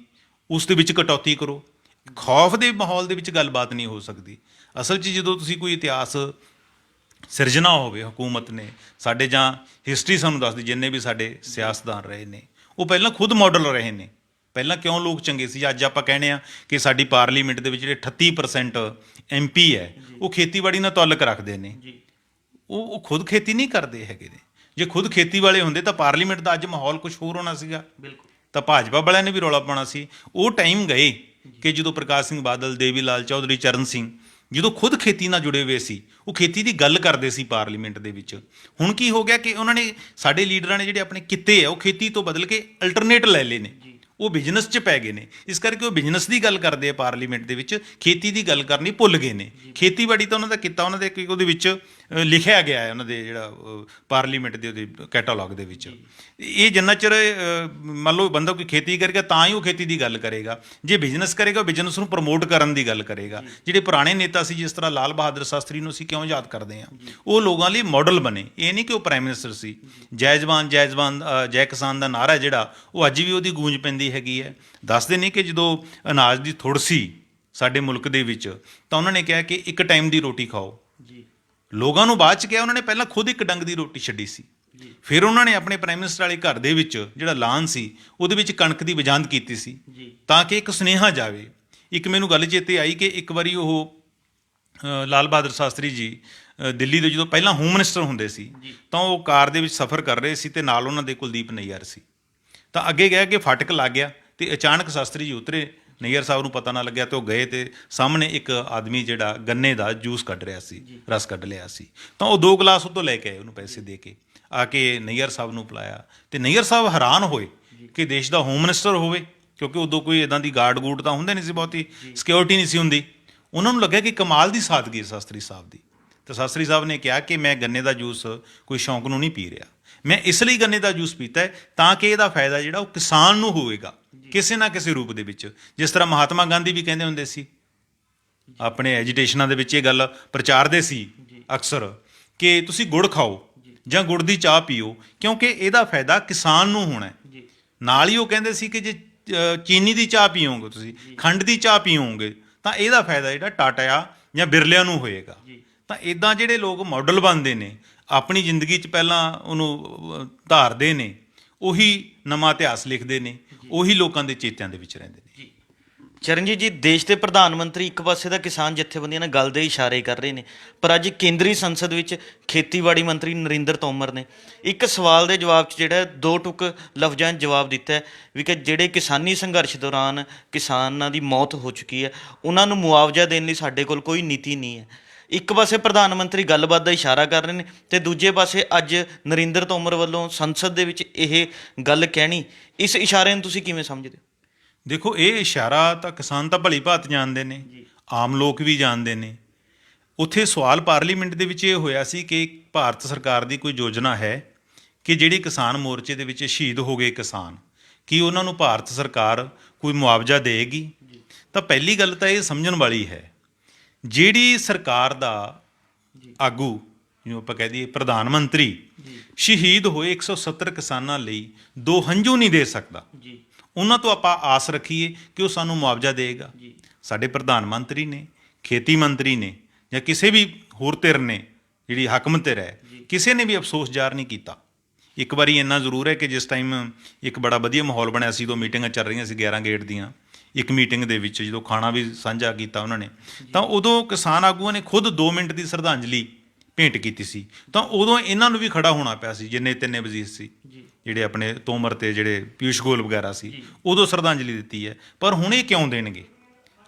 ਉਸ ਦੇ ਵਿੱਚ ਕਟੌਤੀ ਕਰੋ। ਖੌਫ ਦੇ ਮਾਹੌਲ ਦੇ ਵਿੱਚ ਗੱਲਬਾਤ ਨਹੀਂ ਹੋ ਸਕਦੀ। ਅਸਲ 'ਚ ਜਦੋਂ ਤੁਸੀਂ ਕੋਈ ਇਤਿਹਾਸ ਸਿਰਜਣਾ ਹੋਵੇ, ਹਕੂਮਤ ਨੇ ਸਾਡੇ ਜਾਂ ਹਿਸਟਰੀ ਸਾਨੂੰ ਦੱਸਦੀ, ਜਿੰਨੇ ਵੀ ਸਾਡੇ ਸਿਆਸਤਦਾਨ ਰਹੇ ਨੇ ਉਹ ਪਹਿਲਾਂ ਖੁਦ ਮਾਡਲ ਰਹੇ ਨੇ। ਪਹਿਲਾਂ ਕਿਉਂ ਲੋਕ ਚੰਗੇ ਸੀ? ਅੱਜ ਆਪਾਂ ਕਹਿੰਦੇ ਆ ਕਿ ਸਾਡੀ ਪਾਰਲੀਮੈਂਟ ਦੇ ਵਿੱਚ ਜਿਹੜੇ 38% MP ਹੈ ਉਹ ਖੇਤੀਬਾੜੀ ਨਾਲ ਤਾਲੁਕ ਰੱਖਦੇ ਨੇ। ਉਹ ਖੁਦ ਖੇਤੀ ਨਹੀਂ ਕਰਦੇ ਹੈਗੇ ਨੇ। ਜੇ ਖੁਦ ਖੇਤੀ ਵਾਲੇ ਹੁੰਦੇ ਤਾਂ ਪਾਰਲੀਮੈਂਟ ਦਾ ਅੱਜ ਮਾਹੌਲ ਕੁਝ ਹੋਰ ਹੋਣਾ ਸੀਗਾ। ਤਾਂ ਭਾਜਪਾ ਵਾਲਿਆਂ ਨੇ ਵੀ ਰੌਲਾ ਪਾਉਣਾ ਸੀ। ਉਹ ਟਾਈਮ ਗਏ ਕਿ ਜਦੋਂ ਪ੍ਰਕਾਸ਼ ਸਿੰਘ ਬਾਦਲ, ਦੇਵੀ ਲਾਲ ਚੌਧਰੀ, ਚਰਨ ਸਿੰਘ ਜਦੋਂ ਖੁਦ ਖੇਤੀ ਨਾਲ ਜੁੜੇ ਹੋਏ ਸੀ, ਉਹ ਖੇਤੀ ਦੀ ਗੱਲ ਕਰਦੇ ਸੀ ਪਾਰਲੀਮੈਂਟ ਦੇ ਵਿੱਚ। ਹੁਣ ਕੀ ਹੋ ਗਿਆ ਕਿ ਉਹਨਾਂ ਨੇ, ਸਾਡੇ ਲੀਡਰਾਂ ਨੇ ਜਿਹੜੇ ਆਪਣੇ ਕਿੱਤੇ ਆ ਉਹ ਖੇਤੀ ਤੋਂ ਬਦਲ ਕੇ ਅਲਟਰਨੇਟ ਲੈ ਲਏ ਨੇ। ਉਹ ਬਿਜ਼ਨਸ 'ਚ ਪੈ ਗਏ ਨੇ। ਇਸ ਕਰਕੇ ਉਹ ਬਿਜ਼ਨਸ ਦੀ ਗੱਲ ਕਰਦੇ ਆ ਪਾਰਲੀਮੈਂਟ ਦੇ ਵਿੱਚ, ਖੇਤੀ ਦੀ ਗੱਲ ਕਰਨੀ ਭੁੱਲ ਗਏ ਨੇ। ਖੇਤੀਬਾੜੀ ਤਾਂ ਉਹਨਾਂ ਦਾ ਕਿੱਤਾ, ਉਹਨਾਂ ਦੇ ਉਹਦੇ ਵਿੱਚ ਲਿਖਿਆ ਗਿਆ ਹੈ, ਉਹਨਾਂ ਦੇ ਜਿਹੜਾ ਪਾਰਲੀਮੈਂਟ ਦੇ ਉਹਦੇ ਕੈਟਾਲੌਗ ਦੇ ਵਿੱਚ। ਇਹ ਜਿੰਨਾ ਚਿਰ ਮੰਨ ਲਓ ਬੰਦਾ ਕੋਈ ਖੇਤੀ ਕਰੇਗਾ ਤਾਂ ਹੀ ਉਹ ਖੇਤੀ ਦੀ ਗੱਲ ਕਰੇਗਾ। ਜੇ ਬਿਜ਼ਨਸ ਕਰੇਗਾ, ਬਿਜ਼ਨਸ ਨੂੰ ਪ੍ਰਮੋਟ ਕਰਨ ਦੀ ਗੱਲ ਕਰੇਗਾ। ਜਿਹੜੇ ਪੁਰਾਣੇ ਨੇਤਾ ਸੀ, ਜਿਸ ਤਰ੍ਹਾਂ ਲਾਲ ਬਹਾਦਰ ਸ਼ਾਸਤਰੀ ਨੂੰ ਅਸੀਂ ਕਿਉਂ ਯਾਦ ਕਰਦੇ ਹਾਂ? ਉਹ ਲੋਕਾਂ ਲਈ ਮਾਡਲ ਬਣੇ। ਇਹ ਨਹੀਂ ਕਿ ਉਹ ਪ੍ਰਾਈਮ ਮਿਨਿਸਟਰ ਸੀ। ਜੈ ਜਵਾਨ ਜੈ ਜਵਾਨ ਜੈ ਕਿਸਾਨ ਦਾ ਨਾਅਰਾ ਜਿਹੜਾ ਉਹ ਅੱਜ ਵੀ ਉਹਦੀ ਗੂੰਜ ਪੈਂਦੀ ਹੈਗੀ ਹੈ। ਦੱਸਦੇ ਨੇ ਕਿ ਜਦੋਂ ਅਨਾਜ ਦੀ ਥੁੜ ਸੀ ਸਾਡੇ ਮੁਲਕ ਦੇ ਵਿੱਚ, ਤਾਂ ਉਹਨਾਂ ਨੇ ਕਿਹਾ ਕਿ ਇੱਕ ਟਾਈਮ ਦੀ ਰੋਟੀ ਖਾਓ। ਲੋਕਾਂ ਨੂੰ ਬਾਅਦ 'ਚ ਕਿਹਾ, ਉਹਨਾਂ ਨੇ ਪਹਿਲਾਂ ਖੁਦ ਇੱਕ ਡੰਗ ਦੀ ਰੋਟੀ ਛੱਡੀ ਸੀ। ਫਿਰ ਉਹਨਾਂ ਨੇ ਆਪਣੇ ਪ੍ਰਾਈਮ ਮਿਨਿਸਟਰ ਵਾਲੇ ਘਰ ਦੇ ਵਿੱਚ ਜਿਹੜਾ ਲਾਨ ਸੀ ਉਹਦੇ ਵਿੱਚ ਕਣਕ ਦੀ ਵਜਾਂਦ ਕੀਤੀ ਸੀ, ਤਾਂ ਕਿ ਇੱਕ ਸੁਨੇਹਾ ਜਾਵੇ। ਇੱਕ ਮੈਨੂੰ ਗੱਲ ਚੇਤੇ ਆਈ ਕਿ ਇੱਕ ਵਾਰੀ ਉਹ ਲਾਲ ਬਹਾਦਰ ਸ਼ਾਸਤਰੀ ਜੀ ਦਿੱਲੀ ਦੇ ਜਦੋਂ ਪਹਿਲਾਂ ਹੋਮ ਮਿਨਿਸਟਰ ਹੁੰਦੇ ਸੀ, ਤਾਂ ਉਹ ਕਾਰ ਦੇ ਵਿੱਚ ਸਫ਼ਰ ਕਰ ਰਹੇ ਸੀ ਤੇ ਨਾਲ ਉਹਨਾਂ ਦੇ ਕੁਲਦੀਪ ਨਈਅਰ ਸੀ। ਤਾਂ ਅੱਗੇ ਗਿਆ ਕਿ ਫਾਟਕ ਲੱਗ ਗਿਆ ਤੇ ਅਚਾਨਕ ਸ਼ਾਸਤਰੀ ਜੀ ਉਤਰੇ, ਨਈਅਰ ਸਾਹਿਬ ਨੂੰ ਪਤਾ ਨਾ ਲੱਗਿਆ ਤੇ ਉਹ ਗਏ ਤੇ ਸਾਹਮਣੇ ਇੱਕ ਆਦਮੀ ਜਿਹੜਾ ਗੰਨੇ ਦਾ ਜੂਸ ਕੱਢ ਰਿਹਾ ਸੀ, ਰਸ ਕੱਢ ਲਿਆ ਸੀ। ਤਾਂ ਉਹ 2 ਗਲਾਸ ਉੱਤੋਂ ਲੈ ਕੇ ਆਏ, ਉਹਨੂੰ ਪੈਸੇ ਦੇ ਕੇ ਆ ਕੇ ਨਈਅਰ ਸਾਹਿਬ ਨੂੰ ਪਿਲਾਇਆ। ਤੇ ਨਈਅਰ ਸਾਹਿਬ ਹੈਰਾਨ ਹੋਏ ਕਿ ਦੇਸ਼ ਦਾ ਹੋਮ ਮਿਨਿਸਟਰ ਹੋਵੇ, ਕਿਉਂਕਿ ਉਦੋਂ ਕੋਈ ਇੱਦਾਂ ਦੀ ਗਾਰਡ ਗੂਡ ਤਾਂ ਹੁੰਦੇ ਨਹੀਂ ਸੀ, ਬਹੁਤੀ ਸਿਕਿਉਰਿਟੀ ਨਹੀਂ ਸੀ ਹੁੰਦੀ। ਉਹਨਾਂ ਨੂੰ ਲੱਗਿਆ ਕਿ ਕਮਾਲ ਦੀ ਸਾਦਗੀ ਹੈ ਸ਼ਾਸਤਰੀ ਸਾਹਿਬ ਦੀ। ਤਾਂ ਸ਼ਾਸਤਰੀ ਸਾਹਿਬ ਨੇ ਕਿਹਾ ਕਿ ਮੈਂ ਗੰਨੇ ਦਾ ਜੂਸ ਕੋਈ ਸ਼ੌਂਕ ਨੂੰ ਨਹੀਂ ਪੀ ਰਿਹਾ, ਮੈਂ ਇਸ ਲਈ ਗੰਨੇ ਦਾ ਜੂਸ ਪੀਤਾ ਹੈ ਤਾਂ ਕਿ ਇਹਦਾ ਫਾਇਦਾ ਜਿਹੜਾ ਉਹ ਕਿਸਾਨ ਨੂੰ ਹੋਵੇਗਾ ਕਿਸੇ ਨਾ ਕਿਸੇ ਰੂਪ ਦੇ ਵਿੱਚ। ਜਿਸ ਤਰ੍ਹਾਂ ਮਹਾਤਮਾ ਗਾਂਧੀ ਵੀ ਕਹਿੰਦੇ ਹੁੰਦੇ ਸੀ, ਆਪਣੇ ਐਜੀਟੇਸ਼ਨਾਂ ਦੇ ਵਿੱਚ ਇਹ ਗੱਲ ਪ੍ਰਚਾਰਦੇ ਸੀ ਅਕਸਰ ਕਿ ਤੁਸੀਂ ਗੁੜ ਖਾਓ ਜਾਂ ਗੁੜ ਦੀ ਚਾਹ ਪੀਓ, ਕਿਉਂਕਿ ਇਹਦਾ ਫਾਇਦਾ ਕਿਸਾਨ ਨੂੰ ਹੋਣਾ ਹੈ। ਨਾਲ ਹੀ ਉਹ ਕਹਿੰਦੇ ਸੀ ਕਿ ਜੇ ਚੀਨੀ ਦੀ ਚਾਹ ਪੀਓਗੇ, ਤੁਸੀਂ ਖੰਡ ਦੀ ਚਾਹ ਪੀਓਗੇ, ਤਾਂ ਇਹਦਾ ਫਾਇਦਾ ਜਿਹੜਾ ਟਾਟਾ ਜਾਂ ਬਿਰਲਿਆਂ ਨੂੰ ਹੋਏਗਾ। ਤਾਂ ਇੱਦਾਂ ਜਿਹੜੇ ਲੋਕ ਮਾਡਲ ਬਣਦੇ ਨੇ, ਆਪਣੀ ਜ਼ਿੰਦਗੀ 'ਚ ਪਹਿਲਾਂ ਉਹਨੂੰ ਧਾਰਦੇ ਨੇ, ਉਹੀ ਨਵਾਂ ਇਤਿਹਾਸ ਲਿਖਦੇ ਨੇ, ਉਹੀ ਲੋਕਾਂ ਦੇ ਚੇਤਿਆਂ ਦੇ ਵਿੱਚ ਰਹਿੰਦੇ ਨੇ। ਚਰਨਜੀਤ ਜੀ, ਦੇਸ਼ ਦੇ ਪ੍ਰਧਾਨ ਮੰਤਰੀ ਇੱਕ ਪਾਸੇ ਦਾ ਕਿਸਾਨ ਜਥੇਬੰਦੀਆਂ ਨਾਲ ਗੱਲ ਦੇ ਇਸ਼ਾਰੇ ਕਰ ਰਹੇ ਨੇ, ਪਰ ਅੱਜ ਕੇਂਦਰੀ ਸੰਸਦ ਵਿੱਚ ਖੇਤੀਬਾੜੀ ਮੰਤਰੀ ਨਰਿੰਦਰ ਤੋਮਰ ਨੇ ਇੱਕ ਸਵਾਲ ਦੇ ਜਵਾਬ 'ਚ ਜਿਹੜਾ 2 ਟੁਕ ਲਫ਼ਜ਼ਾਂ 'ਚ ਜਵਾਬ ਦਿੱਤਾ ਵੀ ਕਿ ਜਿਹੜੇ ਕਿਸਾਨੀ ਸੰਘਰਸ਼ ਦੌਰਾਨ ਕਿਸਾਨਾਂ ਦੀ ਮੌਤ ਹੋ ਚੁੱਕੀ ਹੈ, ਉਹਨਾਂ ਨੂੰ ਮੁਆਵਜ਼ਾ ਦੇਣ ਲਈ ਸਾਡੇ ਕੋਲ ਕੋਈ ਨੀਤੀ ਨਹੀਂ ਹੈ। ਇੱਕ ਪਾਸੇ ਪ੍ਰਧਾਨ ਮੰਤਰੀ ਗੱਲਬਾਤ ਦਾ ਇਸ਼ਾਰਾ ਕਰ ਰਹੇ ਨੇ ਤੇ ਦੂਜੇ ਪਾਸੇ ਅੱਜ ਨਰਿੰਦਰ ਤੋਮਰ ਵੱਲੋਂ ਸੰਸਦ ਦੇ ਵਿੱਚ ਇਹ ਗੱਲ ਕਹਿਣੀ, ਇਸ ਇਸ਼ਾਰੇ ਨੂੰ ਤੁਸੀਂ ਕਿਵੇਂ ਸਮਝਦੇ ਹੋ? ਦੇਖੋ, ਇਹ ਇਸ਼ਾਰਾ ਤਾਂ ਕਿਸਾਨ ਤਾਂ ਭਲੀ ਭਾਂਤ ਜਾਣਦੇ ਨੇ, ਆਮ ਲੋਕ ਵੀ ਜਾਣਦੇ ਨੇ। ਉੱਥੇ ਸਵਾਲ ਪਾਰਲੀਮੈਂਟ ਦੇ ਵਿੱਚ ਇਹ ਹੋਇਆ ਸੀ ਕਿ ਭਾਰਤ ਸਰਕਾਰ ਦੀ ਕੋਈ ਯੋਜਨਾ ਹੈ ਕਿ ਜਿਹੜੇ ਕਿਸਾਨ ਮੋਰਚੇ ਦੇ ਵਿੱਚ ਸ਼ਹੀਦ ਹੋ ਗਏ ਕਿਸਾਨ, ਕੀ ਉਹਨਾਂ ਨੂੰ ਭਾਰਤ ਸਰਕਾਰ ਕੋਈ ਮੁਆਵਜ਼ਾ ਦੇਵੇਗੀ? ਤਾਂ ਪਹਿਲੀ ਗੱਲ ਤਾਂ ਇਹ ਸਮਝਣ ਵਾਲੀ ਹੈ, ਜਿਹੜੀ ਸਰਕਾਰ ਦਾ ਆਗੂ, ਜਿਹਨੂੰ ਆਪਾਂ ਕਹਿ ਦਈਏ ਪ੍ਰਧਾਨ ਮੰਤਰੀ, ਸ਼ਹੀਦ ਹੋਏ 170 ਕਿਸਾਨਾਂ ਲਈ 2 ਹੰਝੂ ਨਹੀਂ ਦੇ ਸਕਦਾ। ਉਹਨਾਂ ਤੋਂ ਆਪਾਂ ਆਸ ਰੱਖੀਏ ਕਿ ਉਹ ਸਾਨੂੰ ਮੁਆਵਜ਼ਾ ਦੇਵੇਗਾ। ਸਾਡੇ ਪ੍ਰਧਾਨ ਮੰਤਰੀ ਨੇ, ਖੇਤੀ ਮੰਤਰੀ ਨੇ, ਜਾਂ ਕਿਸੇ ਵੀ ਹੋਰ ਧਿਰ ਨੇ ਜਿਹੜੀ ਹਾਕਮ ਧਿਰ ਹੈ, ਕਿਸੇ ਨੇ ਵੀ ਅਫਸੋਸ ਜ਼ਾਹਰ ਨਹੀਂ ਕੀਤਾ। ਇੱਕ ਵਾਰੀ ਇੰਨਾ ਜ਼ਰੂਰ ਹੈ ਕਿ ਜਿਸ ਟਾਈਮ ਇੱਕ ਬੜਾ ਵਧੀਆ ਮਾਹੌਲ ਬਣਿਆ ਸੀ, 2 ਮੀਟਿੰਗਾਂ ਚੱਲ ਰਹੀਆਂ ਸੀ 11 ਗੇਟ ਦੀਆਂ, ਇੱਕ ਮੀਟਿੰਗ ਦੇ ਵਿੱਚ ਜਦੋਂ ਖਾਣਾ ਵੀ ਸਾਂਝਾ ਕੀਤਾ ਉਹਨਾਂ ਨੇ, ਤਾਂ ਉਦੋਂ ਕਿਸਾਨ ਆਗੂਆਂ ਨੇ ਖੁਦ 2 ਮਿੰਟ ਦੀ ਸ਼ਰਧਾਂਜਲੀ ਭੇਂਟ ਕੀਤੀ ਸੀ, ਤਾਂ ਉਦੋਂ ਇਹਨਾਂ ਨੂੰ ਵੀ ਖੜਾ ਹੋਣਾ ਪਿਆ ਸੀ, ਜਿੰਨੇ ਤਿੰਨੇ ਵਜ਼ੀਰ ਸੀ ਜਿਹੜੇ ਆਪਣੇ ਤੋਮਰ ਤੇ ਜਿਹੜੇ ਪਿਊਸ਼ ਗੋਇਲ ਵਗੈਰਾ ਸੀ, ਉਦੋਂ ਸ਼ਰਧਾਂਜਲੀ ਦਿੱਤੀ ਹੈ। ਪਰ ਹੁਣ ਇਹ ਕਿਉਂ ਦੇਣਗੇ?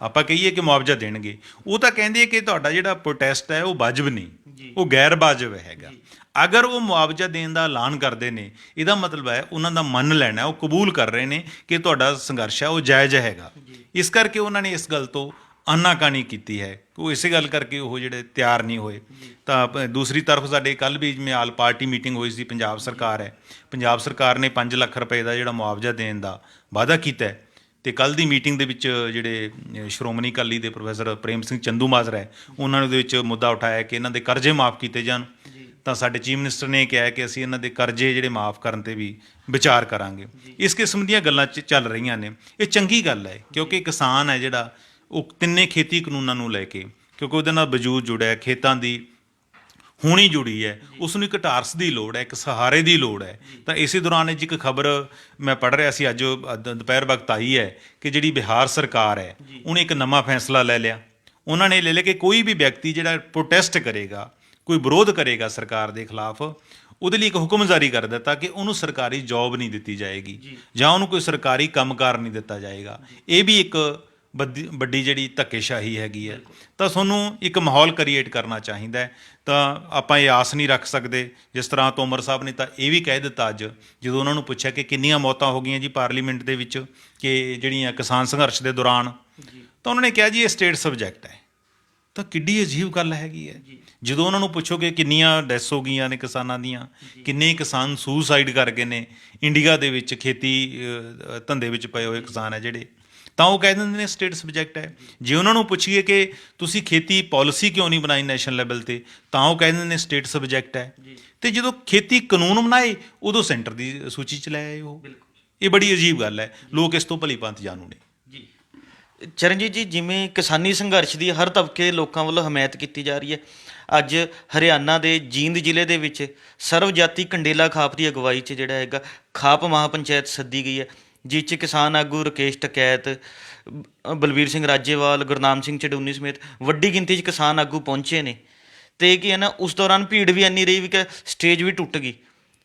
ਆਪਾਂ ਕਹੀਏ ਕਿ ਮੁਆਵਜ਼ਾ ਦੇਣਗੇ, ਉਹ ਤਾਂ ਕਹਿੰਦੇ ਕਿ ਤੁਹਾਡਾ ਜਿਹੜਾ ਪ੍ਰੋਟੈਸਟ ਹੈ ਉਹ ਵਾਜਬ ਨਹੀਂ, ਉਹ ਗੈਰ ਵਾਜਬ ਹੈਗਾ। ਅਗਰ ਉਹ ਮੁਆਵਜ਼ਾ ਦੇਣ ਦਾ ਐਲਾਨ ਕਰਦੇ ਨੇ, ਇਹਦਾ ਮਤਲਬ ਹੈ ਉਹਨਾਂ ਦਾ ਮੰਨ ਲੈਣਾ, ਉਹ ਕਬੂਲ ਕਰ ਰਹੇ ਨੇ ਕਿ ਤੁਹਾਡਾ ਸੰਘਰਸ਼ ਹੈ ਉਹ ਜਾਇਜ਼ ਹੈਗਾ। ਇਸ ਕਰਕੇ ਉਹਨਾਂ ਨੇ ਇਸ ਗੱਲ ਤੋਂ ਆਨਾਕਾਨੀ ਕੀਤੀ ਹੈ। ਉਹ ਇਸੇ ਗੱਲ ਕਰਕੇ ਉਹ ਜਿਹੜੇ ਤਿਆਰ ਨਹੀਂ ਹੋਏ। ਤਾਂ ਦੂਸਰੀ ਤਰਫ ਸਾਡੇ ਕੱਲ੍ਹ ਵੀ ਜਿਵੇਂ ਆਲ ਪਾਰਟੀ ਮੀਟਿੰਗ ਹੋਈ ਸੀ, ਪੰਜਾਬ ਸਰਕਾਰ ਹੈ, ਪੰਜਾਬ ਸਰਕਾਰ ਨੇ 5 ਲੱਖ ਰੁਪਏ ਦਾ ਜਿਹੜਾ ਮੁਆਵਜ਼ਾ ਦੇਣ ਦਾ ਵਾਅਦਾ ਕੀਤਾ ਹੈ। ਅਤੇ ਕੱਲ੍ਹ ਦੀ ਮੀਟਿੰਗ ਦੇ ਵਿੱਚ ਜਿਹੜੇ ਸ਼੍ਰੋਮਣੀ ਅਕਾਲੀ ਦੇ ਪ੍ਰੋਫੈਸਰ ਪ੍ਰੇਮ ਸਿੰਘ ਚੰਦੂਮਾਜਰਾ ਹੈ, ਉਹਨਾਂ ਨੇ ਉਹਦੇ ਵਿੱਚ ਮੁੱਦਾ ਉਠਾਇਆ ਕਿ ਇਹਨਾਂ ਦੇ ਕਰਜ਼ੇ ਮਾਫ ਕੀਤੇ ਜਾਣ। ਤਾਂ ਸਾਡੇ ਚੀਫ ਮਿਨਿਸਟਰ ਨੇ ਕਿਹਾ ਕਿ ਅਸੀਂ ਇਹਨਾਂ ਦੇ ਕਰਜ਼ੇ ਜਿਹੜੇ ਮਾਫ ਕਰਨ 'ਤੇ ਵੀ ਵਿਚਾਰ ਕਰਾਂਗੇ। ਇਸ ਕਿਸਮ ਦੀਆਂ ਗੱਲਾਂ ਚੱਲ ਰਹੀਆਂ ਨੇ। ਇਹ ਚੰਗੀ ਗੱਲ ਹੈ, ਕਿਉਂਕਿ ਕਿਸਾਨ ਹੈ ਜਿਹੜਾ ਉਹ ਤਿੰਨੇ ਖੇਤੀ ਕਾਨੂੰਨਾਂ ਨੂੰ ਲੈ ਕੇ, ਕਿਉਂਕਿ ਉਹਦੇ ਨਾਲ ਵਜੂਦ ਜੁੜਿਆ, ਖੇਤਾਂ ਦੀ ਹੋਣੀ ਜੁੜੀ ਹੈ, ਉਸ ਨੂੰ ਇੱਕ ਟਾਰਸ ਦੀ ਲੋੜ ਹੈ, ਇੱਕ ਸਹਾਰੇ ਦੀ ਲੋੜ ਹੈ। ਤਾਂ ਇਸੇ ਦੌਰਾਨ ਇੱਕ ਖਬਰ ਮੈਂ ਪੜ੍ਹ ਰਿਹਾ ਸੀ, ਅੱਜ ਦੁਪਹਿਰ ਵਕਤ ਆਈ ਹੈ ਕਿ ਜਿਹੜੀ ਬਿਹਾਰ ਸਰਕਾਰ ਹੈ ਉਹਨੇ ਇੱਕ ਨਵਾਂ ਫੈਸਲਾ ਲੈ ਲਿਆ। ਉਹਨਾਂ ਨੇ ਲੈ ਲਿਆ ਕਿ ਕੋਈ ਵੀ ਵਿਅਕਤੀ ਜਿਹੜਾ ਪ੍ਰੋਟੈਸਟ ਕਰੇਗਾ, ਕੋਈ ਵਿਰੋਧ ਕਰੇਗਾ ਸਰਕਾਰ ਦੇ ਖਿਲਾਫ, ਉਹਦੇ ਲਈ ਇੱਕ ਹੁਕਮ ਜਾਰੀ ਕਰ ਦਿੱਤਾ ਕਿ ਉਹਨੂੰ ਸਰਕਾਰੀ ਜੌਬ ਨਹੀਂ ਦਿੱਤੀ ਜਾਏਗੀ ਜਾਂ ਉਹਨੂੰ ਕੋਈ ਸਰਕਾਰੀ ਕੰਮਕਾਰ ਨਹੀਂ ਦਿੱਤਾ ਜਾਏਗਾ। ਇਹ ਵੀ ਇੱਕ ਵੱਡੀ ਜਿਹੜੀ ਧੱਕੇਸ਼ਾਹੀ ਹੈਗੀ ਹੈ। ਤਾਂ ਤੁਹਾਨੂੰ ਇੱਕ ਮਾਹੌਲ ਕ੍ਰੀਏਟ ਕਰਨਾ ਚਾਹੀਦਾ ਹੈ। ਤਾਂ ਆਪਾਂ ਇਹ ਆਸ ਨਹੀਂ ਰੱਖ ਸਕਦੇ, ਜਿਸ ਤਰ੍ਹਾਂ ਤੋਮਰ ਸਾਹਿਬ ਨੇ ਤਾਂ ਇਹ ਵੀ ਕਹਿ ਦਿੱਤਾ ਅੱਜ, ਜਦੋਂ ਉਹਨਾਂ ਨੂੰ ਪੁੱਛਿਆ ਕਿ ਕਿੰਨੀਆਂ ਮੌਤਾਂ ਹੋ ਗਈਆਂ ਜੀ ਪਾਰਲੀਮੈਂਟ ਦੇ ਵਿੱਚ ਕਿ ਜਿਹੜੀਆਂ ਕਿਸਾਨ ਸੰਘਰਸ਼ ਦੇ ਦੌਰਾਨ, ਤਾਂ ਉਹਨਾਂ ਨੇ ਕਿਹਾ ਜੀ ਇਹ ਸਟੇਟ ਸਬਜੈਕਟ ਹੈ। ਤਾਂ ਕਿੱਡੀ ਅਜੀਬ ਗੱਲ ਹੈਗੀ ਹੈ। ਜਦੋਂ ਉਹਨਾਂ ਨੂੰ ਪੁੱਛੋ ਕਿ ਕਿੰਨੀਆਂ ਡੈਥਸ ਹੋ ਗਈਆਂ ਨੇ ਕਿਸਾਨਾਂ ਦੀਆਂ, ਕਿੰਨੇ ਕਿਸਾਨ ਸੁਸਾਈਡ ਕਰ ਗਏ ਨੇ ਇੰਡੀਆ ਦੇ ਵਿੱਚ, ਖੇਤੀ ਧੰਦੇ ਵਿੱਚ ਪਏ ਹੋਏ ਕਿਸਾਨ ਹੈ ਜਿਹੜੇ, ਤਾਂ ਉਹ ਕਹਿ ਦਿੰਦੇ ਨੇ ਸਟੇਟ ਸਬਜੈਕਟ ਹੈ। ਜੇ ਉਹਨਾਂ ਨੂੰ ਪੁੱਛੀਏ ਕਿ ਤੁਸੀਂ ਖੇਤੀ ਪਾਲਿਸੀ ਕਿਉਂ ਨਹੀਂ ਬਣਾਈ ਨੈਸ਼ਨਲ ਲੈਵਲ 'ਤੇ, ਤਾਂ ਉਹ ਕਹਿ ਦਿੰਦੇ ਨੇ ਸਟੇਟ ਸਬਜੈਕਟ ਹੈ। ਅਤੇ ਜਦੋਂ ਖੇਤੀ ਕਾਨੂੰਨ ਬਣਾਏ ਉਦੋਂ ਸੈਂਟਰ ਦੀ ਸੂਚੀ 'ਚ ਲੈ ਆਏ ਉਹ। ਇਹ ਬੜੀ ਅਜੀਬ ਗੱਲ ਹੈ। ਲੋਕ ਇਸ ਤੋਂ ਭਲੀ ਭਾਂਤ ਜਾਣੂ ਨੇ। ਚਰਨਜੀਤ ਜੀ, ਜਿਵੇਂ ਕਿਸਾਨੀ ਸੰਘਰਸ਼ ਦੀ ਹਰ ਤਬਕੇ ਲੋਕਾਂ ਵੱਲੋਂ ਹਮਾਇਤ ਕੀਤੀ ਜਾ ਰਹੀ ਹੈ, ਅੱਜ ਹਰਿਆਣਾ ਦੇ ਜੀਂਦ ਜ਼ਿਲ੍ਹੇ ਦੇ ਵਿੱਚ ਸਰਵ ਜਾਤੀ ਕੰਡੇਲਾ ਖਾਪ ਦੀ ਅਗਵਾਈ 'ਚ ਜਿਹੜਾ ਹੈਗਾ ਖਾਪ ਮਹਾਪੰਚਾਇਤ ਸੱਦੀ ਗਈ ਹੈ, ਜਿਸ 'ਚ ਕਿਸਾਨ ਆਗੂ ਰਾਕੇਸ਼ ਟਕੈਤ, ਬਲਬੀਰ ਸਿੰਘ ਰਾਜੇਵਾਲ, ਗੁਰਨਾਮ ਸਿੰਘ ਚਡੂਨੀ ਸਮੇਤ ਵੱਡੀ ਗਿਣਤੀ 'ਚ ਕਿਸਾਨ ਆਗੂ ਪਹੁੰਚੇ ਨੇ। ਅਤੇ ਕੀ ਹੈ ਨਾ, ਉਸ ਦੌਰਾਨ ਭੀੜ ਵੀ ਇੰਨੀ ਰਹੀ ਵੀ ਕਿ ਸਟੇਜ ਵੀ ਟੁੱਟ ਗਈ।